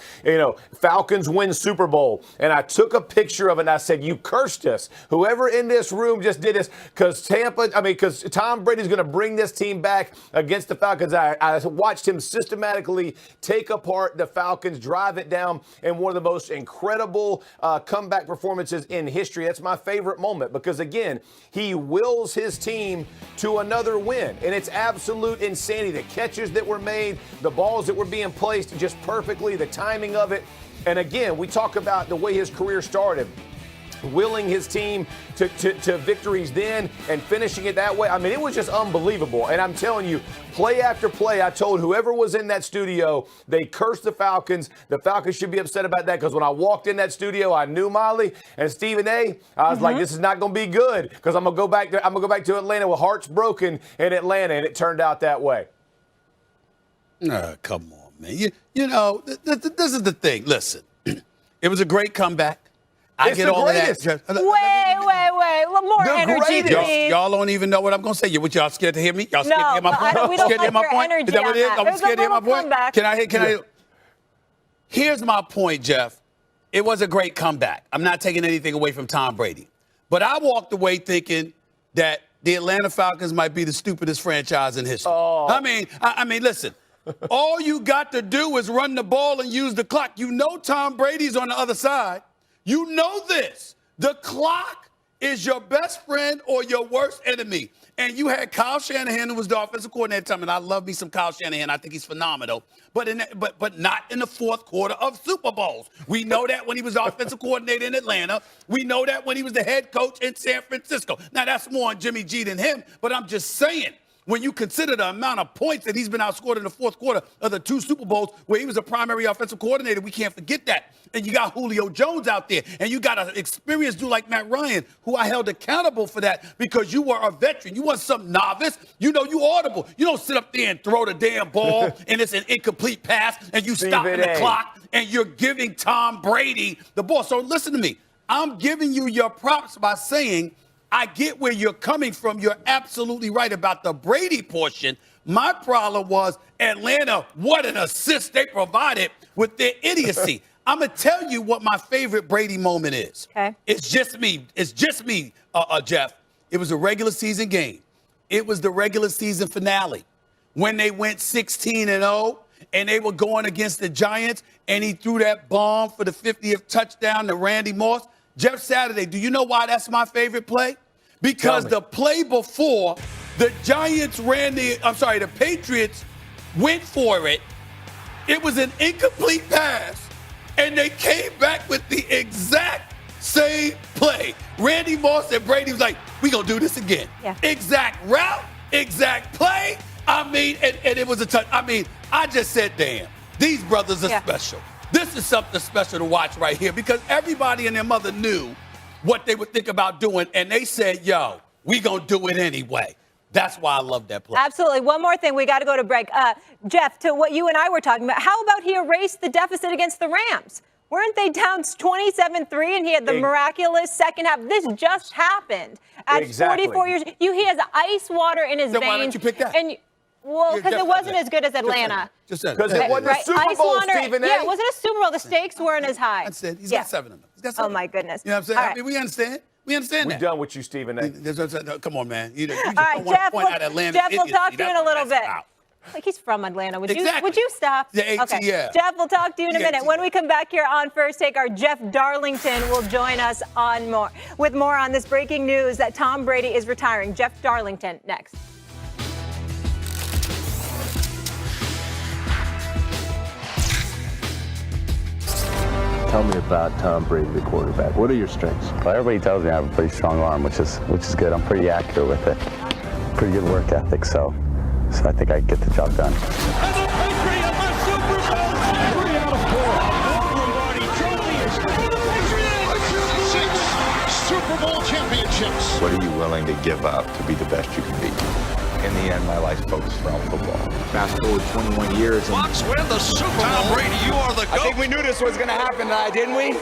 Falcons win Super Bowl. And I took a picture of it, and I said, you cursed us. Whoever in this room just did this, because Tom Brady's going to bring this team back against the Falcons. I watched him systematically take apart the Falcons, drive it down in one of the most incredible comeback performances in history. That's my favorite moment because, again, he wills his team to another win. And it's absolute insanity. The catches that were made, the balls that were being placed just perfectly, the timing of it. And, again, we talk about the way his career started. Willing his team to victories then and finishing it that way. I mean, it was just unbelievable. And I'm telling you, play after play, I told whoever was in that studio, they cursed the Falcons. The Falcons should be upset about that because when I walked in that studio, I knew Molly and Stephen A. I was like, this is not going to be good because I'm going to go back to Atlanta with hearts broken in Atlanta, and it turned out that way. Come on, man. This is the thing. Listen, it was a great comeback. I It's get the all greatest. of that. Wait. More The energy, greatest. please. Y'all don't even know what I'm going to say. Y'all scared to hear me? Y'all scared to hear my point? we don't Scared to hear my like your point? energy Is that what it is? on that. I'm There's a scared to hear my little point? comeback. Can I? Here's my point, Jeff. It was a great comeback. I'm not taking anything away from Tom Brady. But I walked away thinking that the Atlanta Falcons might be the stupidest franchise in history. Oh. I mean, listen. All you got to do is run the ball and use the clock. You know Tom Brady's on the other side. You know this. The clock is your best friend or your worst enemy. And you had Kyle Shanahan, who was the offensive coordinator at the time, and I love me some Kyle Shanahan. I think he's phenomenal. But not in the fourth quarter of Super Bowls. We know that when he was the offensive coordinator in Atlanta. We know that when he was the head coach in San Francisco. Now, that's more on Jimmy G than him, but I'm just saying, when you consider the amount of points that he's been outscored in the fourth quarter of the 2 Super Bowls where he was a primary offensive coordinator, we can't forget that. And you got Julio Jones out there, and you got an experienced dude like Matt Ryan, who I held accountable for that because you were a veteran. You weren't some novice. You audible. You don't sit up there and throw the damn ball, and it's an incomplete pass, and you stop in the clock, and you're giving Tom Brady the ball. So listen to me. I'm giving you your props by saying I get where you're coming from. You're absolutely right about the Brady portion. My problem was Atlanta, what an assist they provided with their idiocy. I'm going to tell you what my favorite Brady moment is. Okay. It's just me, Jeff. It was a regular season game. It was the regular season finale when they went 16-0 and they were going against the Giants, and he threw that bomb for the 50th touchdown to Randy Moss. Jeff Saturday, do you know why that's my favorite play? Because the play before, the Patriots went for it. It was an incomplete pass, and they came back with the exact same play. Randy Moss and Brady was like, we going to do this again. Yeah. Exact route, exact play. And it was a touch. I just said, damn, these brothers are special. This is something special to watch right here because everybody and their mother knew what they would think about doing, and they said, yo, we going to do it anyway. That's why I love that play. Absolutely. One more thing. We got to go to break. Jeff, to what you and I were talking about, how about he erased the deficit against the Rams? Weren't they down 27-3 and he had the miraculous second half? This just happened. At 44 years, he has ice water in his veins. Why don't you pick that? Because it wasn't as good as Atlanta. Because it wasn't a Super Bowl, Stephen A. Yeah, it wasn't a Super Bowl. The stakes weren't as high. That's it. He's got 7 of them. Oh, my goodness. You know what I'm saying? We understand. We understand that. We're done with you, Stephen A. Come on, man. You just All right, don't want Jeff, to point out Atlanta. Jeff, we'll talk to you in a little bit. Like he's from Atlanta. Would Exactly. you stop? Yeah, Okay. yeah. Jeff, we'll talk to you in a Yeah, minute. When we come back here on First Take, our Jeff Darlington will join us with more on this breaking news that Tom Brady is retiring. Jeff Darlington next. Tell me about Tom Brady, the quarterback. What are your strengths? Well, everybody tells me I have a pretty strong arm, which is good. I'm pretty accurate with it. Pretty good work ethic, so I think I get the job done. And the Patriots are Super Bowl 3 out of 4. Lombardi Trophy is for the Patriots. 6 Super Bowl championships. What are you willing to give up to be the best you can be? In the end, my life's focused around football. Fast forward 21 years. Bucs win the Super Bowl. Tom Brady, you are the GOAT. I think we knew this was going to happen tonight, didn't we?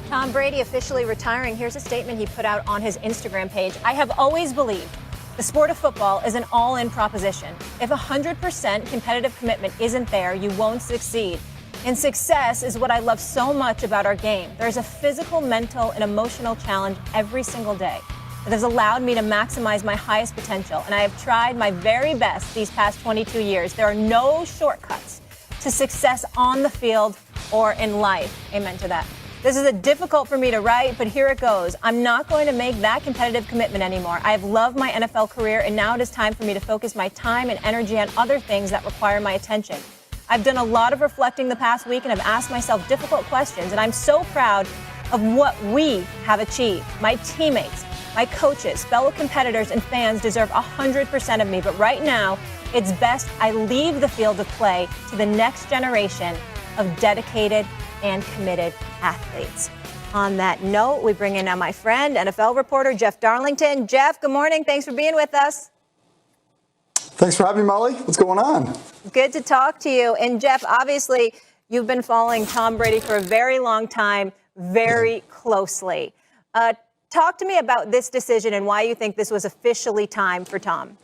Tom Brady officially retiring. Here's a statement he put out on his Instagram page. I have always believed the sport of football is an all-in proposition. If 100% competitive commitment isn't there, you won't succeed. And success is what I love so much about our game. There's a physical, mental, and emotional challenge every single day that has allowed me to maximize my highest potential. And I have tried my very best these past 22 years. There are no shortcuts to success on the field or in life. Amen to that. This is difficult for me to write, but here it goes. I'm not going to make that competitive commitment anymore. I have loved my NFL career, and now it is time for me to focus my time and energy on other things that require my attention. I've done a lot of reflecting the past week and have asked myself difficult questions, and I'm so proud of what we have achieved. My teammates, my coaches, fellow competitors, and fans deserve 100% of me, but right now, it's best I leave the field of play to the next generation of dedicated and committed athletes. On that note, we bring in now my friend, NFL reporter Jeff Darlington. Jeff, good morning. Thanks for being with us. Thanks for having me, Molly. What's going on? Good to talk to you. And Jeff, obviously, you've been following Tom Brady for a very long time, very closely. Talk to me about this decision and why you think this was officially time for Tom.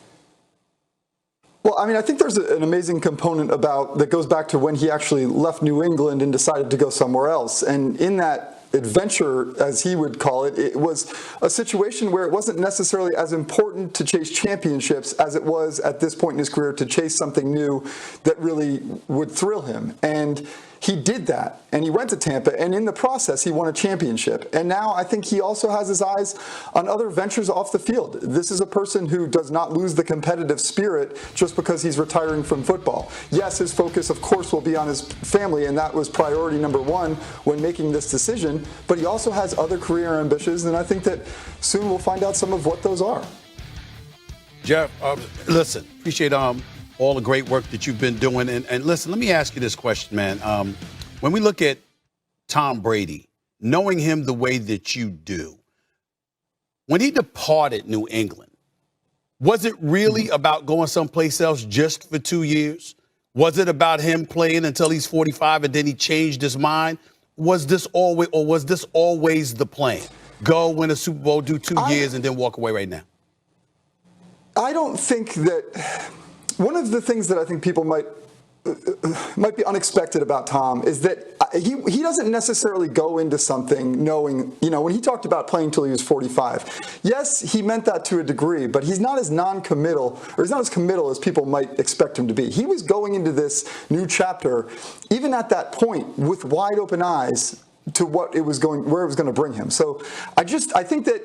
Well, I mean, I think there's an amazing component that goes back to when he actually left New England and decided to go somewhere else. And in that adventure, as he would call it, it was a situation where it wasn't necessarily as important to chase championships as it was at this point in his career to chase something new that really would thrill him. And he did that, and he went to Tampa, and in the process, he won a championship. And now I think he also has his eyes on other ventures off the field. This is a person who does not lose the competitive spirit just because he's retiring from football. Yes, his focus, of course, will be on his family, and that was priority number one when making this decision. But he also has other career ambitions, and I think that soon we'll find out some of what those are. Jeff, listen, appreciate all the great work that you've been doing. And listen, let me ask you this question, man. When we look at Tom Brady, knowing him the way that you do, when he departed New England, was it really about going someplace else just for 2 years? Was it about him playing until he's 45 and then he changed his mind? Was this always the plan? Go win a Super Bowl, do 2 years, and then walk away right now? I don't think that. One of the things that I think people might be unexpected about Tom is that he doesn't necessarily go into something knowing, when he talked about playing until he was 45, yes, he meant that to a degree, but he's not as non-committal, or he's not as committal as people might expect him to be. He was going into this new chapter, even at that point, with wide open eyes to where it was going to bring him. So I think that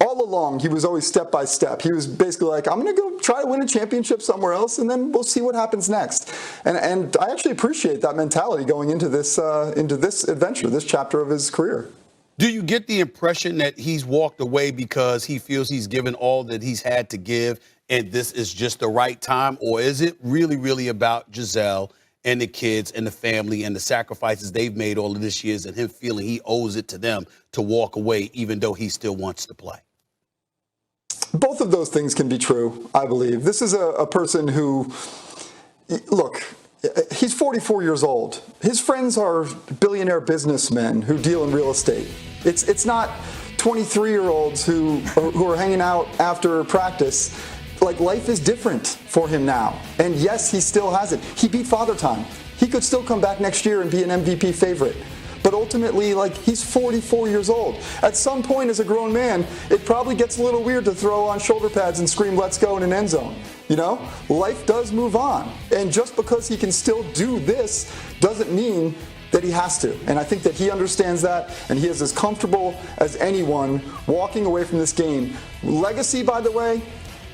all along, he was always step by step. He was basically like, I'm going to go try to win a championship somewhere else, and then we'll see what happens next. And I actually appreciate that mentality going into this adventure, this chapter of his career. Do you get the impression that he's walked away because he feels he's given all that he's had to give, and this is just the right time? Or is it really, really about Giselle and the kids and the family and the sacrifices they've made all of this years, and him feeling he owes it to them to walk away even though he still wants to play? Both of those things can be true, I believe. This is a person who, look, he's 44 years old. His friends are billionaire businessmen who deal in real estate. It's not 23-year-olds who are hanging out after practice. Like, life is different for him now. And yes, he still has it. He beat Father Time. He could still come back next year and be an MVP favorite. but ultimately, like, he's 44 years old. At some point as a grown man, it probably gets a little weird to throw on shoulder pads and scream, "Let's go," in an end zone. You know, life does move on. And just because he can still do this doesn't mean that he has to. And I think that he understands that, and he is as comfortable as anyone walking away from this game. Legacy, by the way,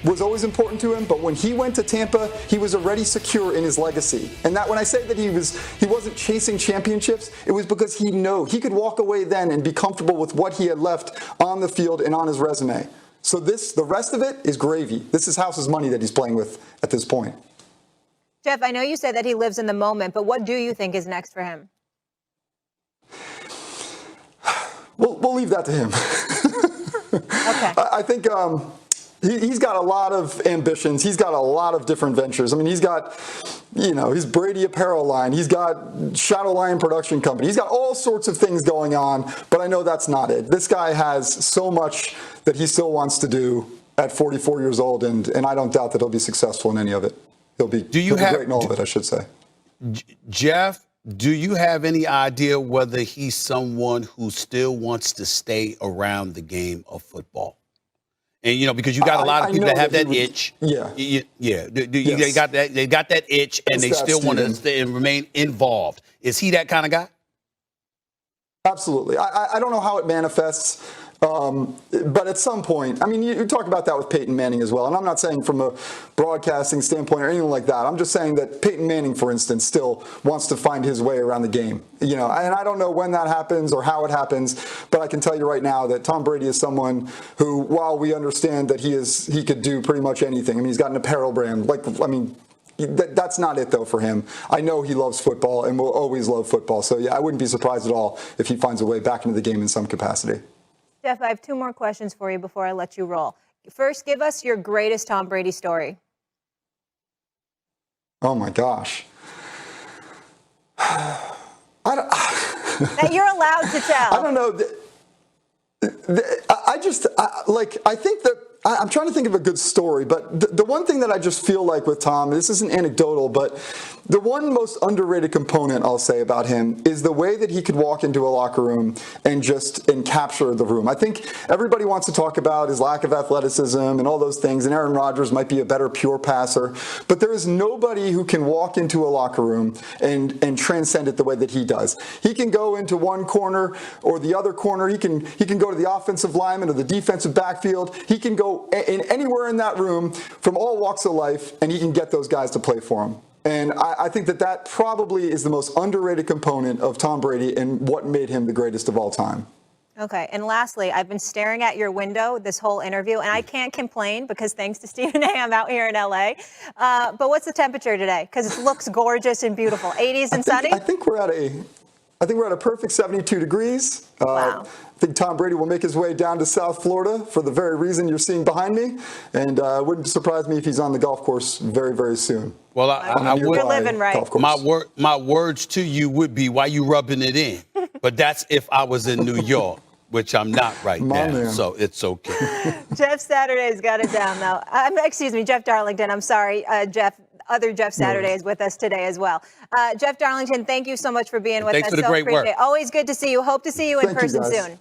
was always important to him, but when he went to Tampa, he was already secure in his legacy. And that when I say that he wasn't chasing championships, it was because he knew he could walk away then and be comfortable with what he had left on the field and on his resume. So the rest of it is gravy. This is house's money that he's playing with at this point. Jeff, I know you said that he lives in the moment, but what do you think is next for him? We'll leave that to him. Okay. I think he's got a lot of ambitions. He's got a lot of different ventures. I mean, he's got, his Brady apparel line. He's got Shadow Lion production company. He's got all sorts of things going on, but I know that's not it. This guy has so much that he still wants to do at 44 years old, and I don't doubt that he'll be successful in any of it. He'll be great in all of it, I should say. Jeff, do you have any idea whether he's someone who still wants to stay around the game of football? And, because you got a lot of people that have that itch. Yeah. Yeah. They got that itch, and they still want to stay and remain involved. Is he that kind of guy? Absolutely. I don't know how it manifests. But at some point, I mean, you talk about that with Peyton Manning as well. And I'm not saying from a broadcasting standpoint or anything like that. I'm just saying that Peyton Manning, for instance, still wants to find his way around the game. And I don't know when that happens or how it happens, but I can tell you right now that Tom Brady is someone who, while we understand that he could do pretty much anything. I mean, he's got an apparel brand. That's not it, though, for him. I know he loves football and will always love football. So, yeah, I wouldn't be surprised at all if he finds a way back into the game in some capacity. Jeff, I have two more questions for you before I let you roll. First, give us your greatest Tom Brady story. Oh, my gosh. That you're allowed to tell. I don't know. I think that I'm trying to think of a good story, but the one thing that I just feel like with Tom, this isn't anecdotal, but the one most underrated component I'll say about him is the way that he could walk into a locker room and capture the room. I think everybody wants to talk about his lack of athleticism and all those things, and Aaron Rodgers might be a better pure passer, but there is nobody who can walk into a locker room and transcend it the way that he does. He can go into one corner or the other corner. He can go to the offensive lineman or the defensive backfield. He can go anywhere in that room from all walks of life, and he can get those guys to play for him. And I think that probably is the most underrated component of Tom Brady and what made him the greatest of all time. Okay. And lastly, I've been staring at your window this whole interview, and I can't complain because thanks to Stephen A, I'm out here in LA. But what's the temperature today? Because it looks gorgeous and beautiful. 80s and sunny? I think we're at a perfect 72 degrees. Wow. I think Tom Brady will make his way down to South Florida for the very reason you're seeing behind me. And it wouldn't surprise me if he's on the golf course very, very soon. Well, you're living right. My words to you would be, why you rubbing it in? But that's if I was in New York, which I'm not right now. Man. So it's okay. Jeff Saturday's got it down, though. Excuse me, Jeff Darlington. I'm sorry, Jeff. Other Jeff Saturday is with us today as well. Jeff Darlington, thank you so much for being with us. Thanks for the great work. Always good to see you. Hope to see you in person soon.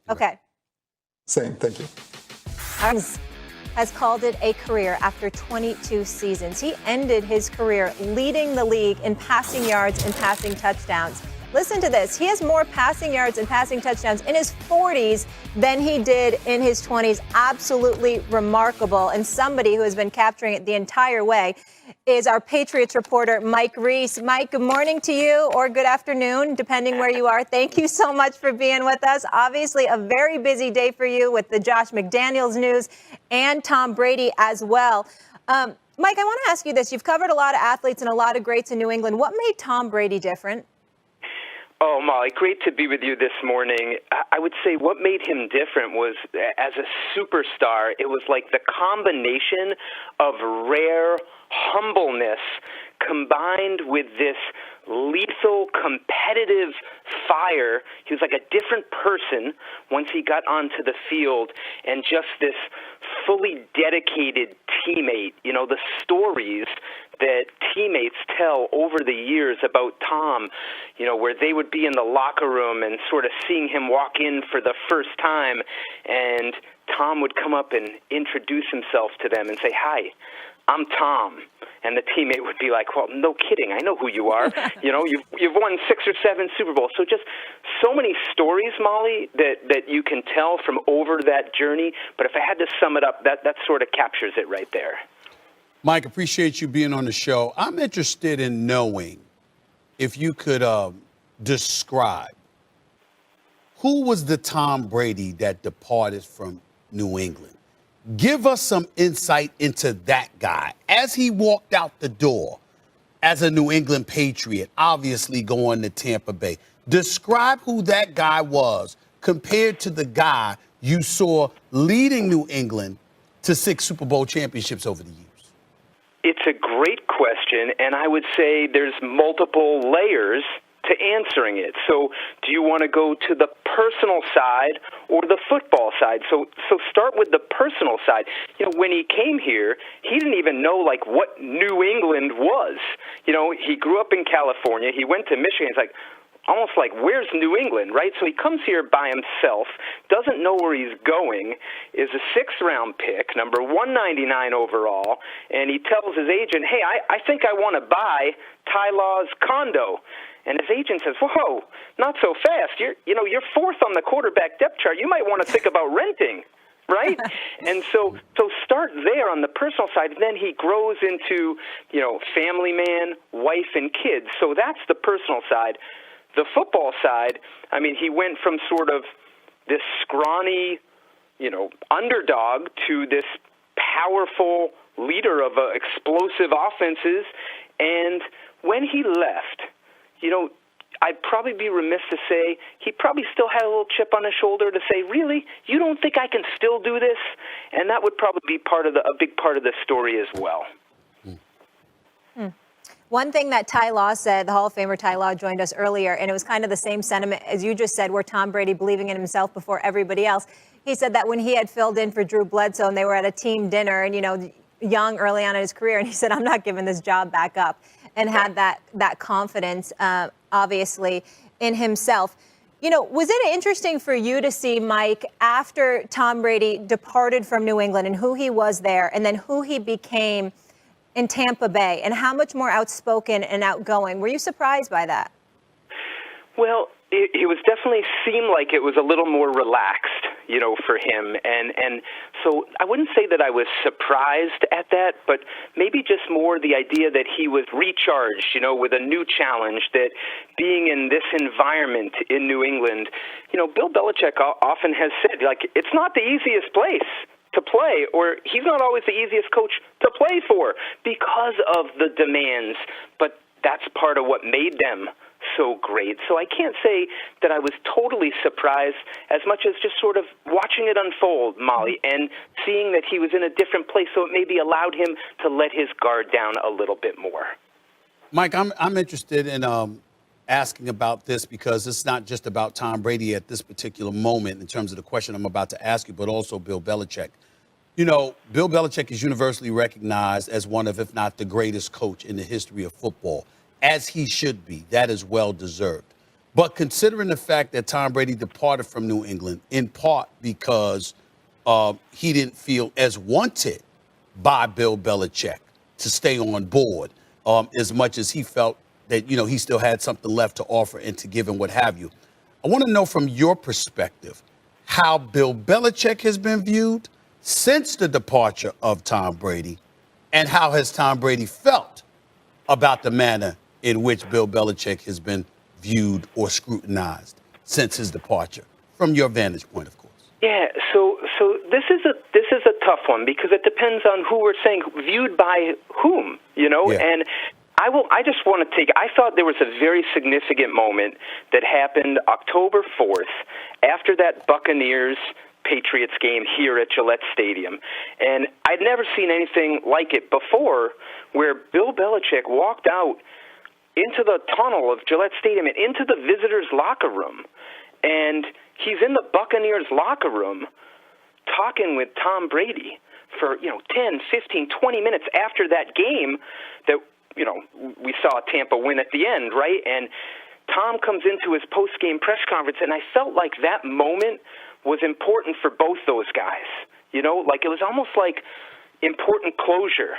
Okay. Same. Thank you. Has called it a career after 22 seasons. He ended his career leading the league in passing yards and passing touchdowns. Listen to this. He has more passing yards and passing touchdowns in his 40s than he did in his 20s. Absolutely remarkable. And somebody who has been capturing it the entire way is our Patriots reporter, Mike Reese. Mike, good morning to you, or good afternoon, depending where you are. Thank you so much for being with us. Obviously, a very busy day for you with the Josh McDaniels news and Tom Brady as well. Mike, I want to ask you this. You've covered a lot of athletes and a lot of greats in New England. What made Tom Brady different? Oh, Molly, great to be with you this morning. I would say what made him different was, as a superstar, it was like the combination of rare humbleness combined with this lethal, competitive fire. He was like a different person once he got onto the field, and just this fully dedicated teammate. You know, the stories that teammates tell over the years about Tom, where they would be in the locker room and sort of seeing him walk in for the first time, and Tom would come up and introduce himself to them and say, "Hi, I'm Tom." And the teammate would be like, "Well, no kidding. I know who you are. You've won 6 or 7 Super Bowls." So just so many stories, Molly, that you can tell from over that journey. But if I had to sum it up, that sort of captures it right there. Mike, appreciate you being on the show. I'm interested in knowing if you could describe who was the Tom Brady that departed from New England. Give us some insight into that guy as he walked out the door as a New England Patriot, obviously going to Tampa Bay. Describe who that guy was compared to the guy you saw leading New England to 6 Super Bowl championships over the years. It's a great question, and I would say there's multiple layers to answering it. So do you want to go to the personal side or the football side? So start with the personal side. When he came here, he didn't even know what New England was. He grew up in California. He went to Michigan. He's like, almost like, where's New England, right? So he comes here by himself, doesn't know where he's going, is a 6th-round pick, number 199 overall, and he tells his agent, "Hey, I think I want to buy Ty Law's condo." And his agent says, "Whoa, not so fast. You're 4th on the quarterback depth chart. You might want to think about renting." Right? And so start there on the personal side. Then he grows into, family man, wife, and kids. So that's the personal side. The football side, I mean, he went from sort of this scrawny, underdog to this powerful leader of explosive offenses. And when he left, I'd probably be remiss to say he probably still had a little chip on his shoulder to say, "Really? You don't think I can still do this?" And that would probably be a big part of the story as well. One thing that Ty Law said, the Hall of Famer Ty Law joined us earlier, and it was kind of the same sentiment as you just said, where Tom Brady believing in himself before everybody else. He said that when he had filled in for Drew Bledsoe and they were at a team dinner and, young early on in his career, and he said, "I'm not giving this job back up," and had that confidence, obviously, in himself. Was it interesting for you to see, Mike, after Tom Brady departed from New England and who he was there and then who he became in Tampa Bay and how much more outspoken and outgoing? Were you surprised by that? Well, it was definitely seemed like it was a little more relaxed, for him. And so I wouldn't say that I was surprised at that, but maybe just more the idea that he was recharged, with a new challenge, that being in this environment in New England, Bill Belichick often has said, it's not the easiest place to play, or he's not always the easiest coach to play for because of the demands, but that's part of what made them so great. So I can't say that I was totally surprised as much as just sort of watching it unfold, Molly, and seeing that he was in a different place, so it maybe allowed him to let his guard down a little bit more. Mike, I'm interested in asking about this because it's not just about Tom Brady at this particular moment in terms of the question I'm about to ask you, but also Bill Belichick. Bill Belichick is universally recognized as one of, if not the greatest coach in the history of football, as he should be. That is well deserved. But considering the fact that Tom Brady departed from New England, in part because he didn't feel as wanted by Bill Belichick to stay on board as much as he felt that, he still had something left to offer and to give and what have you. I want to know from your perspective how Bill Belichick has been viewed since the departure of Tom Brady, and how has Tom Brady felt about the manner in which Bill Belichick has been viewed or scrutinized since his departure, from your vantage point, of course. Yeah, so this is a tough one because it depends on who we're saying, viewed by whom, Yeah. And I just want to I thought there was a very significant moment that happened October 4th after that Buccaneers-Patriots game here at Gillette Stadium. And I'd never seen anything like it before, where Bill Belichick walked out into the tunnel of Gillette Stadium and into the visitors' locker room. And he's in the Buccaneers' locker room talking with Tom Brady for 10, 15, 20 minutes after that game that we saw Tampa win at the end, right? And Tom comes into his post-game press conference, and I felt like that moment was important for both those guys. Like it was almost like important closure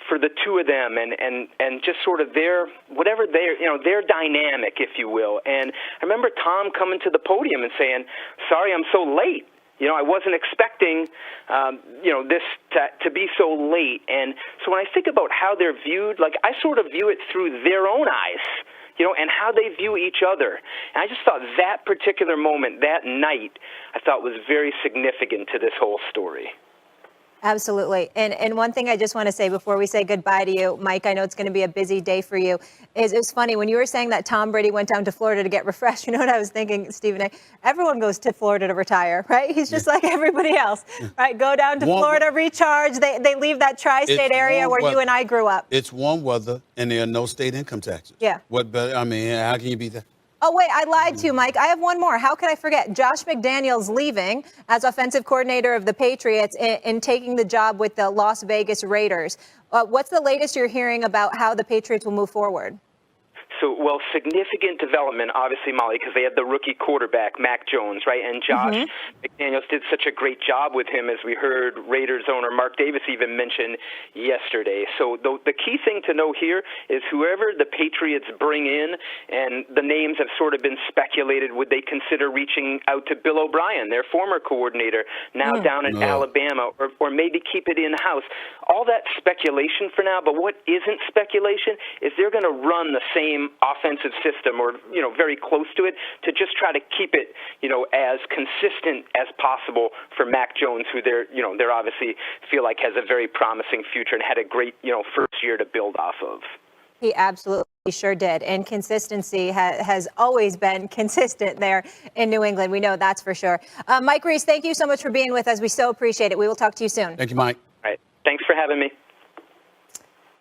for the two of them, and just sort of their dynamic, if you will. And I remember Tom coming to the podium and saying, "Sorry, I'm so late. I wasn't expecting, this to be so late." And so when I think about how they're viewed, like I sort of view it through their own eyes, and how they view each other. And I just thought that particular moment, that night, I thought was very significant to this whole story. Absolutely. And one thing I just want to say before we say goodbye to you, Mike, I know it's going to be a busy day for you, is it's funny when you were saying that Tom Brady went down to Florida to get refreshed. You know what I was thinking, Stephen A? Everyone goes to Florida to retire, right? He's just like everybody else, right? Go down to Florida, recharge. They leave that tri-state area where you and I grew up. It's warm weather, and there are no state income taxes. Yeah. How can you beat that? Oh, wait, I lied to you, Mike. I have one more. How could I forget? Josh McDaniels leaving as offensive coordinator of the Patriots and taking the job with the Las Vegas Raiders. What's the latest you're hearing about how the Patriots will move forward? So, significant development, obviously, Molly, because they had the rookie quarterback, Mac Jones, right? And Josh McDaniels did such a great job with him, as we heard Raiders owner Mark Davis even mention yesterday. So the key thing to know here is whoever the Patriots bring in, and the names have sort of been speculated, would they consider reaching out to Bill O'Brien, their former coordinator, now down in Alabama, or maybe keep it in-house? All that speculation for now, but what isn't speculation is they're going to run the same offensive system, or very close to it, to just try to keep it as consistent as possible for Mac Jones, who they're obviously feel like has a very promising future and had a great first year to build off of. He absolutely sure did, and consistency has always been consistent there in New England. We know that's for sure. Mike Reese, thank you so much for being with us. We so appreciate it. We will talk to you soon. Thank you, Mike. All right, thanks for having me.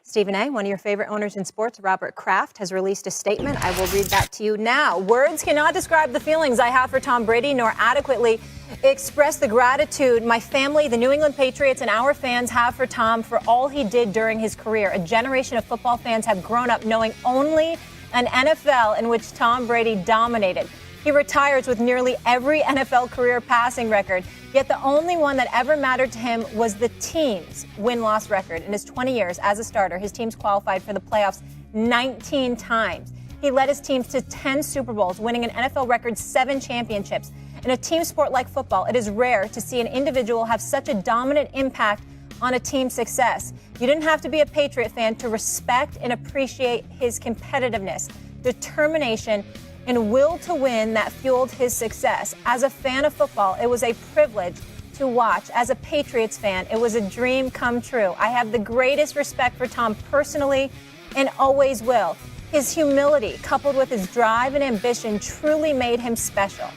Stephen A., one of your favorite owners in sports, Robert Kraft, has released a statement. I will read that to you now. Words cannot describe the feelings I have for Tom Brady, nor adequately express the gratitude my family, the New England Patriots, and our fans have for Tom for all he did during his career. A generation of football fans have grown up knowing only an NFL in which Tom Brady dominated. He retires with nearly every NFL career passing record, yet the only one that ever mattered to him was the team's win-loss record. In his 20 years as a starter, his teams qualified for the playoffs 19 times. He led his teams to 10 Super Bowls, winning an NFL record 7 championships. In a team sport like football, it is rare to see an individual have such a dominant impact on a team's success. You didn't have to be a Patriot fan to respect and appreciate his competitiveness, determination, and will to win that fueled his success. As a fan of football, it was a privilege to watch. As a Patriots fan, it was a dream come true. I have the greatest respect for Tom personally and always will. His humility, coupled with his drive and ambition, truly made him special.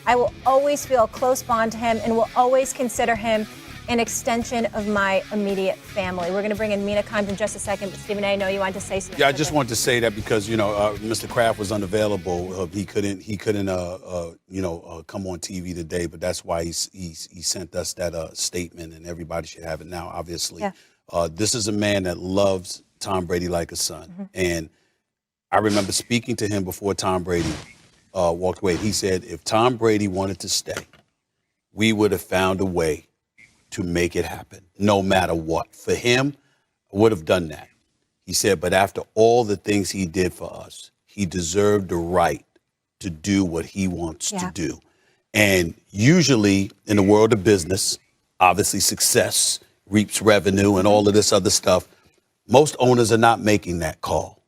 I will always feel a close bond to him and will always consider him an extension of my immediate family. We're going to bring in Mina Kimes in just a second, but Stephen A., I know you wanted to say something. Yeah, I just wanted to say that because Mr. Kraft was unavailable. He couldn't come on TV today, but that's why he sent us that statement, and everybody should have it now. Obviously, this is a man that loves Tom Brady like a son, and I remember speaking to him before Tom Brady walked away. He said, if Tom Brady wanted to stay, we would have found a way to make it happen, no matter what. For him, I would have done that. He said, but after all the things he did for us, he deserved the right to do what he wants to do. And usually in the world of business, obviously success reaps revenue and all of this other stuff. Most owners are not making that call.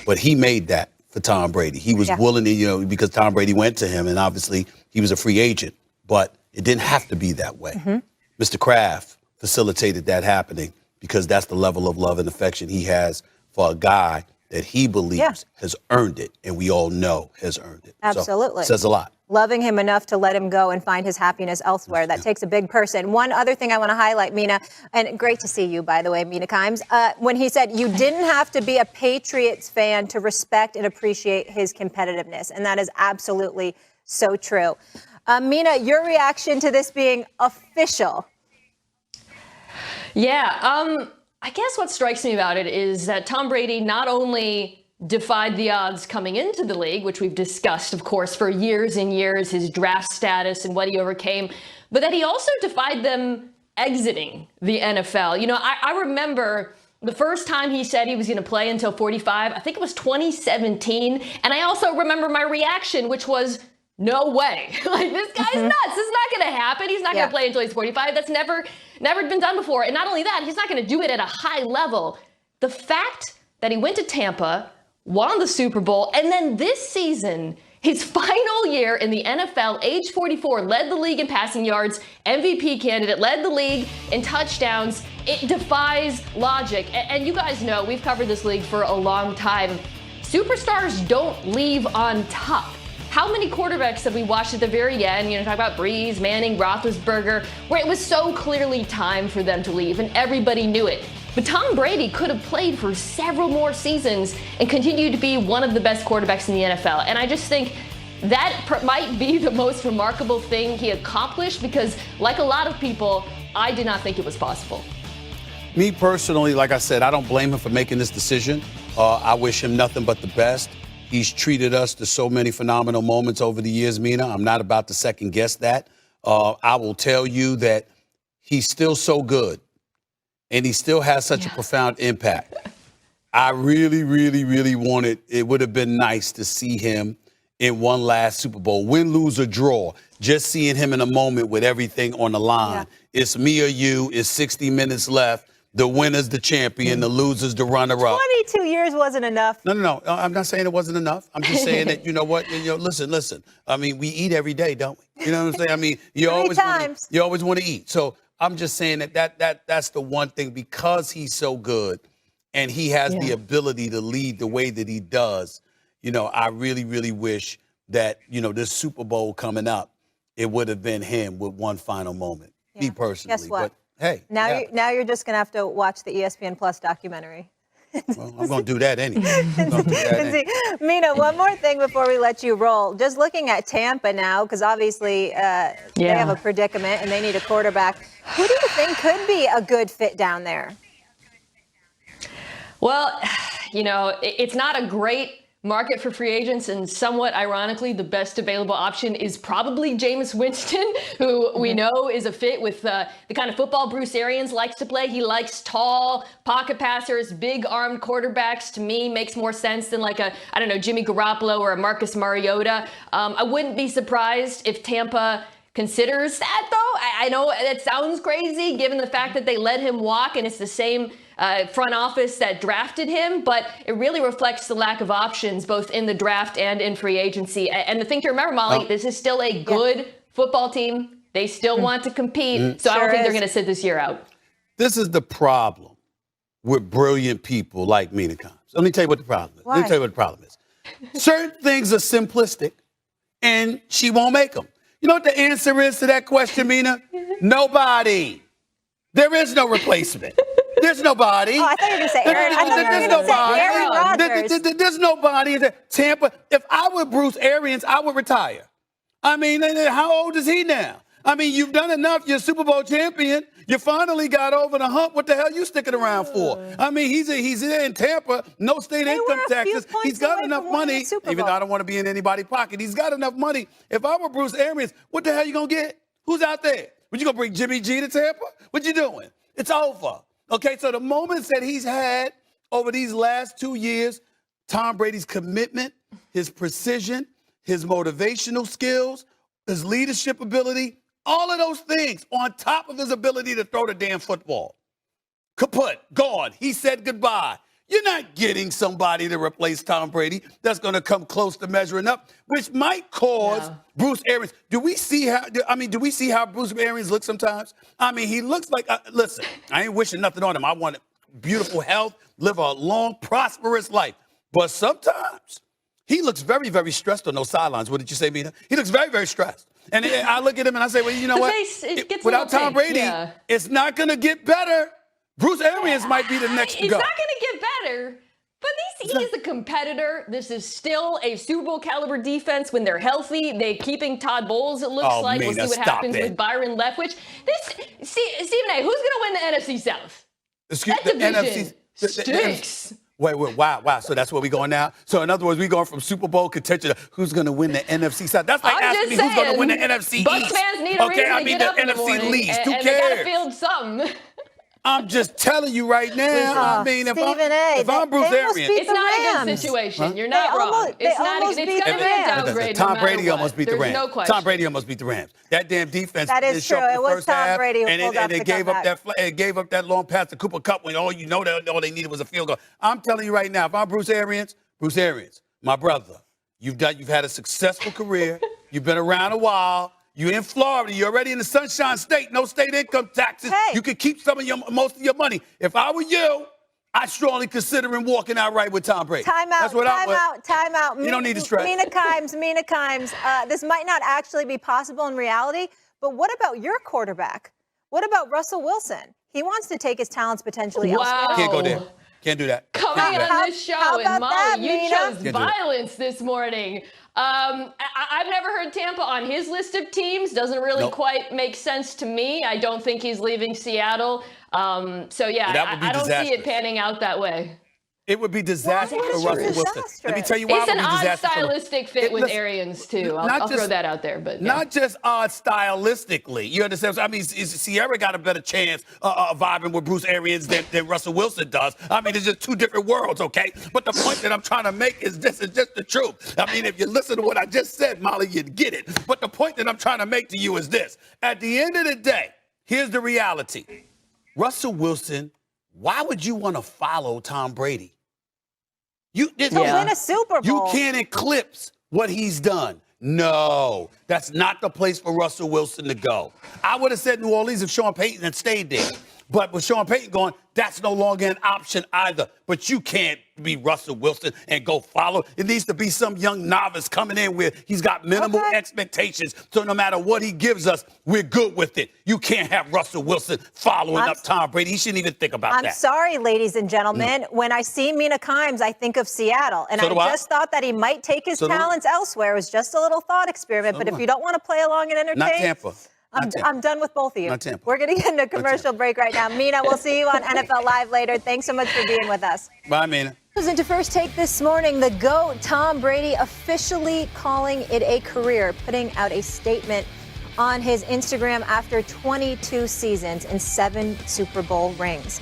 But he made that for Tom Brady. He was willing to, because Tom Brady went to him, and obviously he was a free agent. But it didn't have to be that way. Mr. Kraft facilitated that happening because that's the level of love and affection he has for a guy that he believes has earned it, and we all know has earned it. Absolutely. So, says a lot. Loving him enough to let him go and find his happiness elsewhere. That takes a big person. One other thing I want to highlight, Mina, and great to see you, by the way, Mina Kimes, when he said you didn't have to be a Patriots fan to respect and appreciate his competitiveness, and that is absolutely so true. Mina, your reaction to this being official? Yeah, I guess what strikes me about it is that Tom Brady not only defied the odds coming into the league, which we've discussed, of course, for years and years, his draft status and what he overcame, but that he also defied them exiting the NFL. You know, I remember the first time he said he was going to play until 45, I think it was 2017. And I also remember my reaction, which was, no way. Like, this guy's nuts. This is not going to happen. He's not going to play until he's 45. That's never been done before. And not only that, he's not going to do it at a high level. The fact that he went to Tampa, won the Super Bowl, and then this season, his final year in the NFL, age 44, led the league in passing yards, MVP candidate, led the league in touchdowns. It defies logic. And you guys know, we've covered this league for a long time. Superstars don't leave on top. How many quarterbacks have we watched at the very end, talk about Breeze, Manning, Roethlisberger, where it was so clearly time for them to leave and everybody knew it. But Tom Brady could have played for several more seasons and continued to be one of the best quarterbacks in the NFL. And I just think that might be the most remarkable thing he accomplished because, like a lot of people, I did not think it was possible. Me personally, like I said, I don't blame him for making this decision. I wish him nothing but the best. He's treated us to so many phenomenal moments over the years, Mina. I'm not about to second guess that. I will tell you that he's still so good and he still has such a profound impact. I really, really, really wanted, it would have been nice to see him in one last Super Bowl, win, lose, or draw. Just seeing him in a moment with everything on the line. Yeah. It's me or you. It's 60 minutes left. The winner's the champion. The loser's the runner-up. 22 years wasn't enough. No. I'm not saying it wasn't enough. I'm just saying that, you know what? Listen. I mean, we eat every day, don't we? You know what I'm saying? I mean, you always want to eat. So I'm just saying that's the one thing, because he's so good and he has the ability to lead the way that he does. I really, really wish that, this Super Bowl coming up, it would have been him with one final moment. Yeah. Me personally. Guess what? But, hey. Now you're just going to have to watch the ESPN Plus documentary. Well, I'm going to do that anyway. Mina, one more thing before we let you roll. Just looking at Tampa now, because obviously they have a predicament and they need a quarterback. Who do you think could be a good fit down there? Well, it's not a great market for free agents, and somewhat ironically, the best available option is probably Jameis Winston, who we know is a fit with the kind of football Bruce Arians likes to play. He likes tall pocket passers, big armed quarterbacks. To me, makes more sense than like Jimmy Garoppolo or a Marcus Mariota. I wouldn't be surprised if Tampa considers that, though. I know that sounds crazy given the fact that they let him walk and it's the same front office that drafted him, but it really reflects the lack of options both in the draft and in free agency. And the thing to remember, Molly, this is still a good football team. They still want to compete, so I don't think they're going to sit this year out. This is the problem with brilliant people like Mina Kimes. Let me tell you what the problem is. Let me tell you what the problem is. Certain things are simplistic, and she won't make them. You know what the answer is to that question, Mina? Nobody. There is no replacement. There's nobody. Oh, I thought you were going to say Aaron. There's nobody. Tampa. If I were Bruce Arians, I would retire. I mean, how old is he now? I mean, you've done enough. You're a Super Bowl champion. You finally got over the hump. What the hell you sticking around for? I mean, he's there in Tampa, no state income taxes. He's got enough money, even though I don't want to be in anybody's pocket. He's got enough money. If I were Bruce Arians, what the hell you going to get? Who's out there? Would you going to bring Jimmy G to Tampa? What you doing? It's over. Okay, so the moments that he's had over these last 2 years, Tom Brady's commitment, his precision, his motivational skills, his leadership ability, all of those things on top of his ability to throw the damn football. Kaput, gone. He said goodbye. You're not getting somebody to replace Tom Brady that's going to come close to measuring up, which might cause Bruce Arians. Do we see how Bruce Arians looks sometimes? I mean, he looks like, listen, I ain't wishing nothing on him. I want beautiful health, live a long, prosperous life. But sometimes he looks very, very stressed on those sidelines. What did you say, Mina? He looks very, very stressed. And I look at him and I say, well, you know what? Without Tom Brady, it's not going to get better. Bruce Arians might be the next to go. It's not going to get better, But he's a competitor. This is still a Super Bowl caliber defense when they're healthy. They're keeping Todd Bowles, it looks like. We'll see what happens with Byron Leftwich. Stephen A., who's going to win the NFC South? That division stinks. Wait, wow. So that's where we going now? So in other words, we going from Super Bowl contention to who's going to win the NFC South. That's like asking me who's going to win the NFC Bucs East. fans need a reason to get up in the NFC morning, least. Who and cares? they got to field something. I'm just telling you right now. I mean, if I'm Bruce Arians, it's not a good situation. Huh? You're not wrong. It's going to be a downgrade. Tom Brady almost beat the Rams. No question. Tom Brady almost beat the Rams. That damn defense. That is true. It was Tom Brady who pulled off the comeback. It gave up that long pass to Cooper Kupp when all they needed was a field goal. I'm telling you right now, if I'm Bruce Arians, my brother, you've had a successful career. You've been around a while. You're in Florida. You're already in the Sunshine State. No state income taxes. Hey. You can keep most of your money. If I were you, I'd strongly consider walking out right with Tom Brady. Time out. You don't need to stress. Mina Kimes. This might not actually be possible in reality, but what about your quarterback? What about Russell Wilson? He wants to take his talents potentially elsewhere. Can't go there. Can't do that. Coming on this show, and Molly, you chose Can't violence this morning. I've never heard Tampa on his list of teams. Doesn't really quite make sense to me. I don't think he's leaving Seattle. I don't see it panning out that way. It would be disastrous for Russell Wilson. Let me tell you why it's an odd stylistic fit with Arians, too. I'll throw that out there. But not just odd stylistically. You understand? I mean, Sierra got a better chance of vibing with Bruce Arians than Russell Wilson does. I mean, it's just two different worlds, okay? But the point that I'm trying to make is this is just the truth. I mean, if you listen to what I just said, Molly, you'd get it. But the point that I'm trying to make to you is this. At the end of the day, here's the reality. Russell Wilson, why would you want to follow Tom Brady? To win a Super Bowl. You can't eclipse what he's done. No, that's not the place for Russell Wilson to go. I would have said New Orleans if Sean Payton had stayed there. But with Sean Payton gone, that's no longer an option either. But you can't be Russell Wilson and go follow. It needs to be some young novice coming in where he's got minimal expectations. So no matter what he gives us, we're good with it. You can't have Russell Wilson following up Tom Brady. He shouldn't even think about that. I'm sorry, ladies and gentlemen. When I see Mina Kimes, I think of Seattle. And I just thought that he might take his talents elsewhere. It was just a little thought experiment. But if you don't want to play along and entertain. Not Tampa. I'm done with both of you. We're going to get into a commercial break right now. Mina, we'll see you on NFL Live later. Thanks so much for being with us. Bye, Mina. Into First Take this morning, the GOAT, Tom Brady, officially calling it a career, putting out a statement on his Instagram after 22 seasons and 7 Super Bowl rings.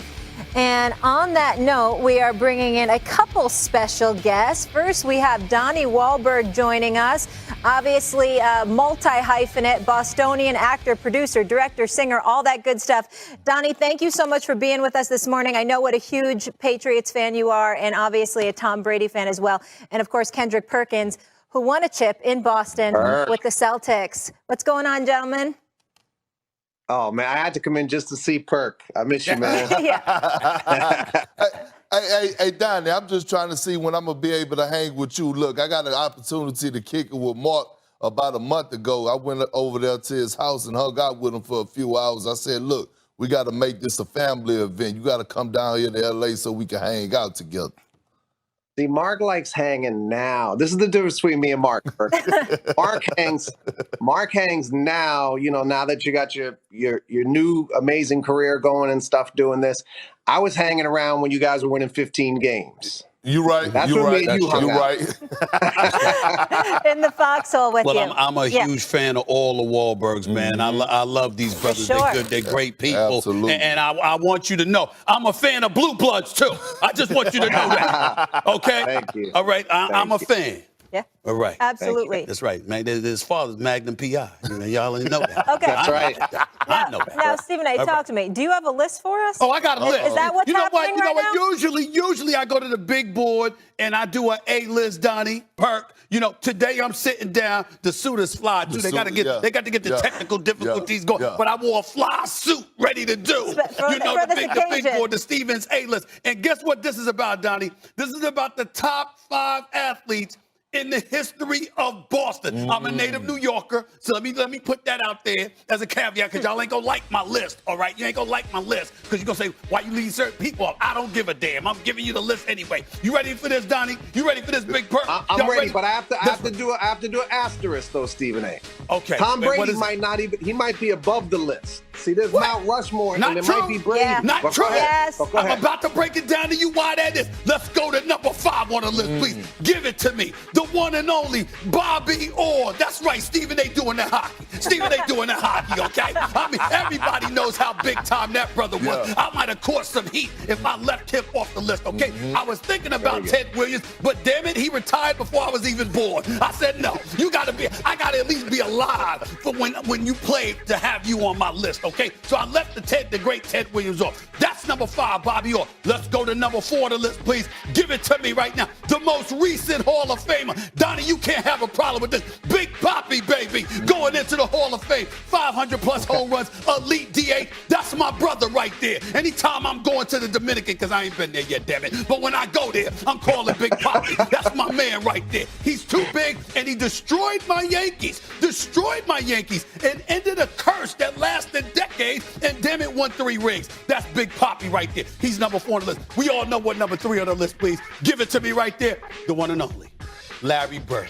And on that note, we are bringing in a couple special guests. First, we have Donnie Wahlberg joining us. Obviously, multi-hyphenate, Bostonian actor, producer, director, singer, all that good stuff. Donnie, thank you so much for being with us this morning. I know what a huge Patriots fan you are, and obviously a Tom Brady fan as well. And, of course, Kendrick Perkins, who won a chip in Boston with the Celtics. What's going on, gentlemen? Oh, man, I had to come in just to see Perk. I miss you, man. Hey, Donnie, I'm just trying to see when I'm going to be able to hang with you. Look, I got an opportunity to kick it with Mark about a month ago. I went over there to his house and hung out with him for a few hours. I said, look, we got to make this a family event. You got to come down here to L.A. so we can hang out together. See, Mark likes hanging now. This is the difference between me and Mark. Mark hangs now, now that you got your new amazing career going and stuff doing this. I was hanging around when you guys were winning 15 games. You're right. That's you're what right. me and you hung you're out. right. In the foxhole with you. Well, I'm a huge fan of all the Wahlbergs, man. I love these brothers. Sure. They're good. They're great people. Absolutely. And I want you to know, I'm a fan of Blue Bloods, too. I just want you to know that. Okay? Thank you. All right? I'm a fan. Yeah. All right. Absolutely. That's right, man. His father's Magnum P.I. Y'all didn't know that. Okay. That's right. I know that. Now, Stephen A., talk to me. Do you have a list for us? Oh, I got a list. Is that what's happening right now? Usually I go to the big board and I do an A-list, Donnie, Perk. Today I'm sitting down. The suit is fly, too. They got to get the technical difficulties going. But I wore a fly suit ready to do. The big board, the Stevens A-list. And guess what this is about, Donnie? This is about the top 5 athletes in the history of Boston. I'm a native New Yorker, so let me put that out there as a caveat, because y'all ain't gonna like my list, all right? You ain't gonna like my list, because you're gonna say, why you leave certain people off? I don't give a damn. I'm giving you the list anyway. You ready for this, Donnie? You ready for this, Big Perk? I'm ready, but I have to do an asterisk though, Stephen A. Okay. Tom Brady might be above the list. See, there's Mount Rushmore, Not and true. it might be Brady. Yeah. Not But true. go ahead. Yes. But go I'm ahead. about to break it down to you why that is. Let's go to number 5 on the list, please. Give it to me. The one and only Bobby Orr. That's right, Stephen A. doing the hockey. Stephen A. doing the hockey, okay? I mean, everybody knows how big time that brother was. Yeah. I might have caught some heat if I left him off the list, okay? I was thinking about Ted Williams, but damn it, he retired before I was even born. I said, no, I gotta at least be alive for when you played to have you on my list, okay? So I left the great Ted Williams off. That's number 5, Bobby Orr. Let's go to number 4 on the list, please. Give it to me right now. The most recent Hall of Famer. Donnie, you can't have a problem with this. Big Papi, baby, going into the Hall of Fame. 500-plus home runs, elite DA. That's my brother right there. Anytime I'm going to the Dominican, because I ain't been there yet, damn it. But when I go there, I'm calling Big Papi. That's my man right there. He's too big, and he destroyed my Yankees. And ended a curse that lasted decades, and damn it, won 3 rings. That's Big Papi right there. He's number 4 on the list. We all know what number 3 on the list, please. Give it to me right there. The one and only Larry Bird,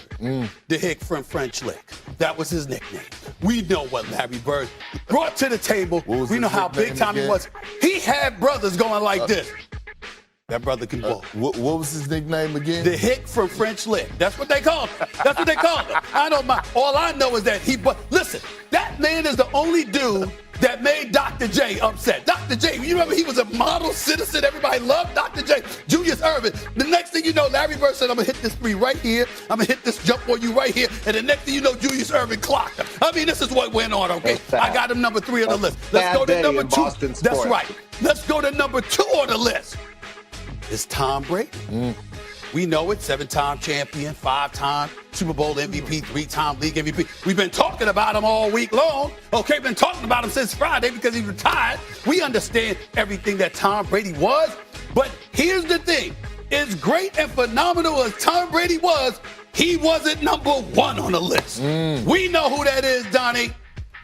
the Hick from French Lick. That was his nickname. We know what Larry Bird brought to the table. We know how big time he was. He had brothers going like this. That brother can ball. What was his nickname again? The Hick from French Lick. That's what they call him. I don't mind. All I know is that listen, that man is the only dude that made Dr. J upset. Dr. J, you remember he was a model citizen. Everybody loved Dr. J. Julius Erving. The next thing you know, Larry Bird said, I'm going to hit this 3 right here. I'm going to hit this jump on you right here. And the next thing you know, Julius Erving clocked him. I mean, this is what went on, okay? I got him number 3 on the list. Let's go to number 2. That's right. Let's go to number 2 on the list. It's Tom Brady. We know it, 7-time champion, 5-time Super Bowl MVP, 3-time league MVP. We've been talking about him all week long. Okay, been talking about him since Friday because he retired. We understand everything that Tom Brady was. But here's the thing. As great and phenomenal as Tom Brady was, he wasn't number 1 on the list. We know who that is, Donnie.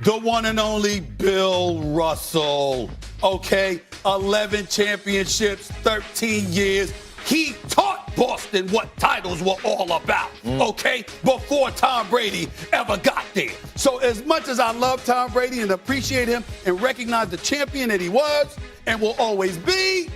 The one and only Bill Russell. Okay, 11 championships, 13 years. He taught Boston what titles were all about, okay, before Tom Brady ever got there. So as much as I love Tom Brady and appreciate him and recognize the champion that he was and will always be,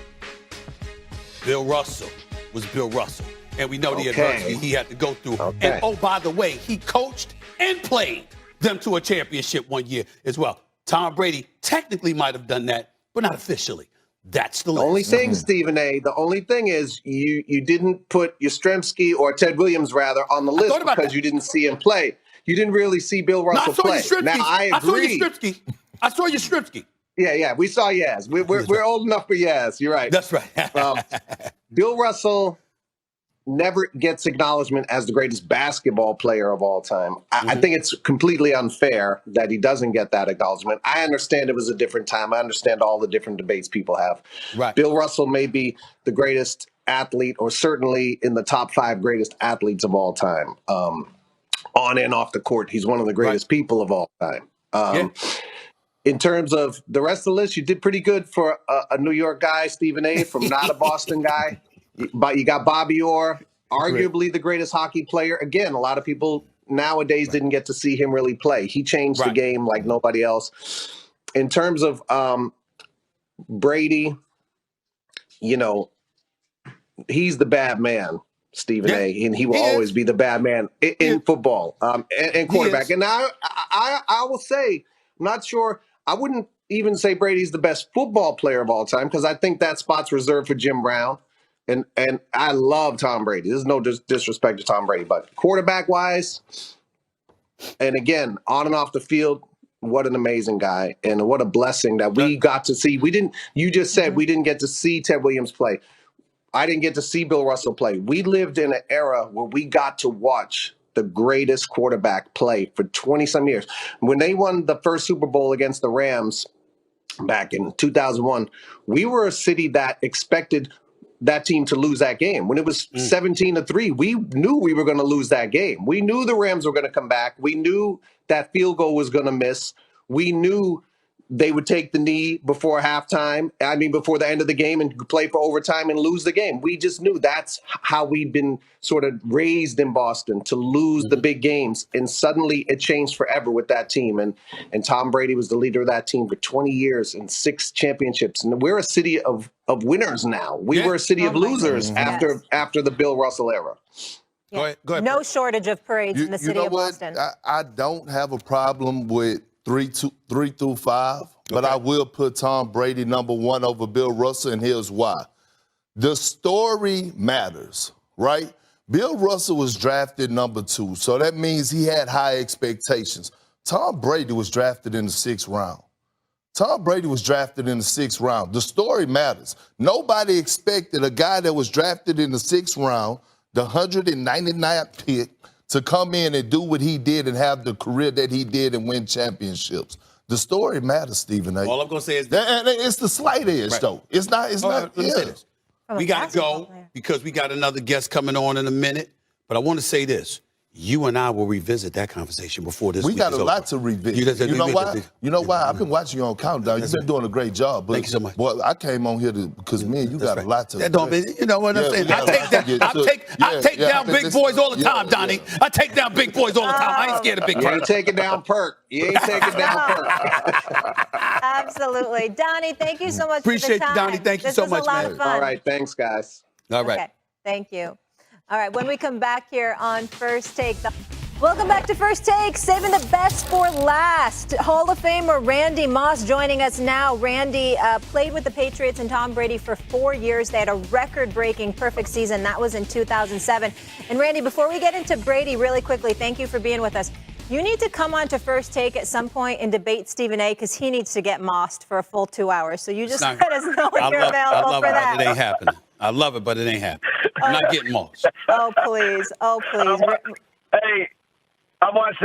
Bill Russell was Bill Russell. And we know the adversity he had to go through. And oh, by the way, he coached and played them to a championship one year as well. Tom Brady technically might have done that, but not officially. That's the list. Only thing, Stephen A., the only thing is you didn't put Yastrzemski or Ted Williams, rather, on the list because you didn't see him play. You didn't really see Bill Russell play. Now, I agree. I saw Yastrzemski. Yeah, we saw Yaz. We're old enough for Yaz. You're right. That's right. Bill Russell never gets acknowledgement as the greatest basketball player of all time. I think it's completely unfair that he doesn't get that acknowledgement. I understand it was a different time. I understand all the different debates people have. Right. Bill Russell may be the greatest athlete, or certainly in the top 5 greatest athletes of all time. On and off the court, he's one of the greatest people of all time. In terms of the rest of the list, you did pretty good for a New York guy, Stephen A., from not a Boston guy. But you got Bobby Orr, arguably the greatest hockey player. Again, a lot of people nowadays didn't get to see him really play. He changed the game like nobody else. In terms of Brady, you know, he's the bad man, Stephen A., and he will always be the bad man in football and quarterback. And I will say, I'm not sure, I wouldn't even say Brady's the best football player of all time, because I think that spot's reserved for Jim Brown. And I love Tom Brady. There's no disrespect to Tom Brady, but quarterback-wise, and again, on and off the field, what an amazing guy, and what a blessing that we got to see. You just said we didn't get to see Ted Williams play. I didn't get to see Bill Russell play. We lived in an era where we got to watch the greatest quarterback play for 20-some years. When they won the first Super Bowl against the Rams back in 2001, we were a city that expected that team to lose that game. When it was 17-3, we knew we were going to lose that game. We knew the Rams were going to come back. We knew that field goal was going to miss. We knew they would take the knee before halftime. I mean, before the end of the game and play for overtime and lose the game. We just knew that's how we'd been sort of raised in Boston, to lose the big games. And suddenly it changed forever with that team. And Tom Brady was the leader of that team for 20 years and 6 championships. And we're a city of winners now. We were a city of losers after the Bill Russell era. Yeah. Go ahead. No shortage of parades in the city of Boston. I don't have a problem with 3 through 5, but I will put Tom Brady number 1 over Bill Russell, and here's why. The story matters, right? Bill Russell was drafted number 2, so that means he had high expectations. Tom Brady was drafted in the 6th round. Tom Brady was drafted in the 6th round. The story matters. Nobody expected a guy that was drafted in the 6th round, the 199th pick, to come in and do what he did and have the career that he did and win championships. The story matters, Stephen A. All I'm going to say is that. And it's the slight edge, though. It's not. Let me say this. We got to go because we got another guest coming on in a minute. But I want to say this. You and I will revisit that conversation before this We week got is a over. lot to revisit. You know why? You know why? I've been watching you on Countdown. You've been doing a great job. But, Thank you so much. Boy, I came on here because me and you got a lot to. That don't mean, you know what I'm saying? I take down big boys all the time, Donnie. I take down big boys all the time. I ain't scared of big You boys. ain't taking down Perk. You ain't taking down Perk. Absolutely. Donnie, thank you so much Appreciate for the you, time. Donnie. Thank you This so was much, a lot man. of fun. All right. Thanks, guys. All right. Okay. Thank you. All right. When we come back here on First Take, welcome back to First Take, saving the best for last. Hall of Famer Randy Moss joining us now. Randy played with the Patriots and Tom Brady for 4 years. They had a record-breaking perfect season. That was in 2007. And Randy, before we get into Brady really quickly, thank you for being with us. You need to come on to First Take at some point and debate Stephen A. because he needs to get mossed for a full 2 hours. So you just let us know when you're available for that. But it ain't happening. I love it, but it ain't happening. I'm not getting mossed. Oh, please. Oh, please. Hey, I watched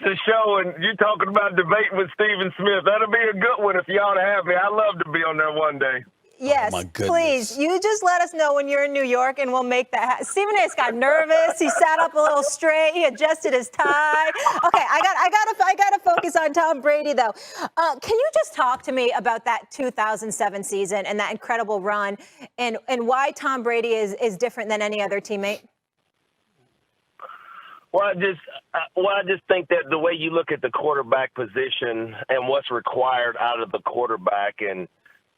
the show, and you talking about debating with Stephen Smith. That'll be a good one if y'all to have me. I'd love to be on there one day. Yes, my goodness. please. You just let us know when you're in New York, and we'll make that happen. Stephen A. got nervous. He sat up a little straight. He adjusted his tie. Okay, I gotta focus on Tom Brady though. Can you just talk to me about that 2007 season and that incredible run, and why Tom Brady is different than any other teammate? Well, I just think that the way you look at the quarterback position and what's required out of the quarterback, and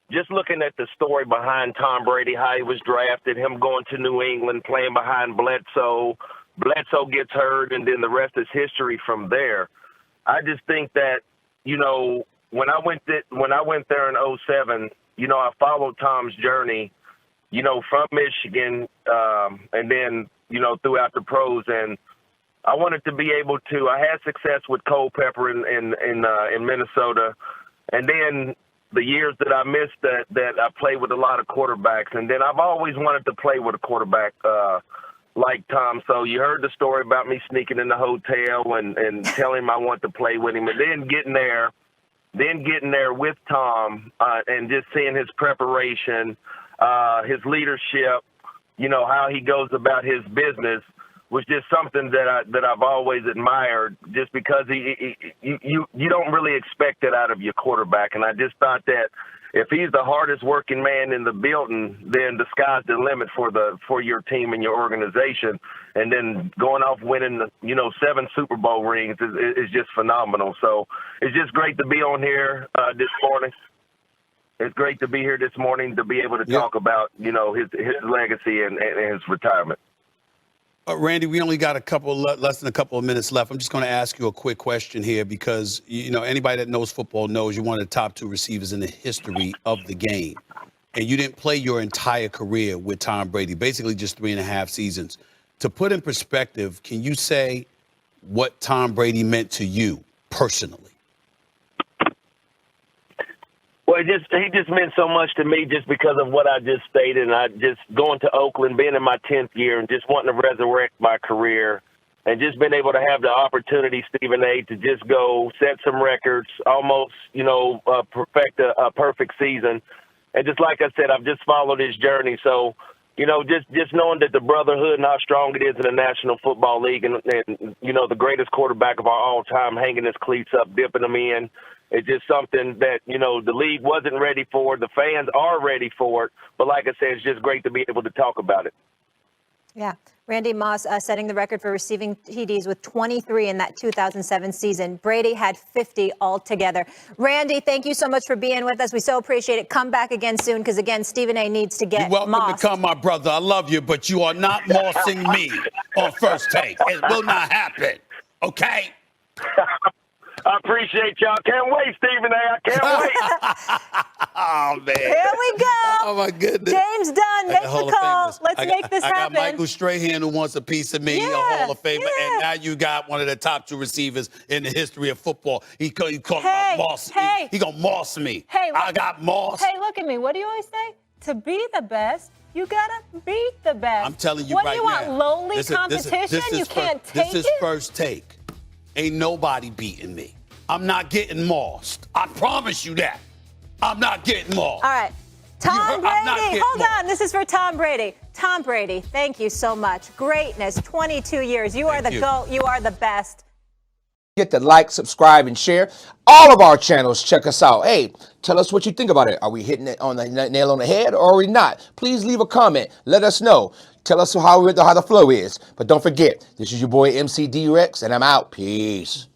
just looking at the story behind Tom Brady, how he was drafted, him going to New England, playing behind Bledsoe. Bledsoe gets hurt, and then the rest is history from there. I just think that, you know, when I went there in 2007, you know, I followed Tom's journey, you know, from Michigan, and then, you know, throughout the pros, and I wanted to be able to. I had success with Culpepper in Minnesota, and then the years that I missed that I played with a lot of quarterbacks, and then I've always wanted to play with a quarterback like Tom. So you heard the story about me sneaking in the hotel and telling him I want to play with him, and then getting there with Tom and just seeing his preparation, his leadership, you know, how he goes about his business was just something that I've always admired, just because you don't really expect that out of your quarterback. And I just thought that if he's the hardest working man in the building, then the sky's the limit for your team and your organization. And then going off winning 7 Super Bowl rings is just phenomenal. So it's just great to be on here this morning. It's great to be here this morning to be able to talk about, you know, his legacy and his retirement. Randy, we only got less than a couple of minutes left. I'm just going to ask you a quick question here because, you know, anybody that knows football knows you're one of the top 2 receivers in the history of the game. And you didn't play your entire career with Tom Brady, basically just 3.5 seasons. To put in perspective, can you say what Tom Brady meant to you personally? Well, he just meant so much to me just because of what I just stated. And I just going to Oakland, being in my 10th year and just wanting to resurrect my career and just being able to have the opportunity, Stephen A., to just go set some records, almost, you know, perfect a perfect season. And just like I said, I've just followed his journey. So, just knowing that the brotherhood and how strong it is in the National Football League and the greatest quarterback of our all time hanging his cleats up, dipping them in. It's just something that, the league wasn't ready for. The fans are ready for it. But like I said, it's just great to be able to talk about it. Yeah. Randy Moss setting the record for receiving TDs with 23 in that 2007 season. Brady had 50 altogether. Randy, thank you so much for being with us. We so appreciate it. Come back again soon because, again, Stephen A. needs to get You're welcome mossed. to come, my brother. I love you, but you are not mossing me on First Take. It will not happen, okay? I appreciate y'all. Can't wait, Stephen A. I can't wait. Oh, man. Here we go. Oh, my goodness. James Dunn, make the call. Let's make this happen. I got Michael Strahan who wants a piece of me, a Hall of Famer, and now you got one of the top 2 receivers in the history of football. He called my moss. He gonna moss me. Hey, I got moss. Hey, look at me. What do you always say? To be the best, you gotta beat the best. I'm telling you what right now. What do you want, lowly competition? You can't take it? This is First Take. Ain't nobody beating me. I'm not getting mossed. I promise you that. I'm not getting mossed. All right. Tom Brady. Hold on. This is for Tom Brady. Tom Brady, thank you so much. Greatness, 22 years. You are the GOAT. You are the best. Get the like, subscribe, and share all of our channels. Check us out. Hey, tell us what you think about it. Are we hitting it on the nail on the head or are we not? Please leave a comment. Let us know. Tell us how the flow is. But don't forget, this is your boy MC D-Rex, and I'm out. Peace.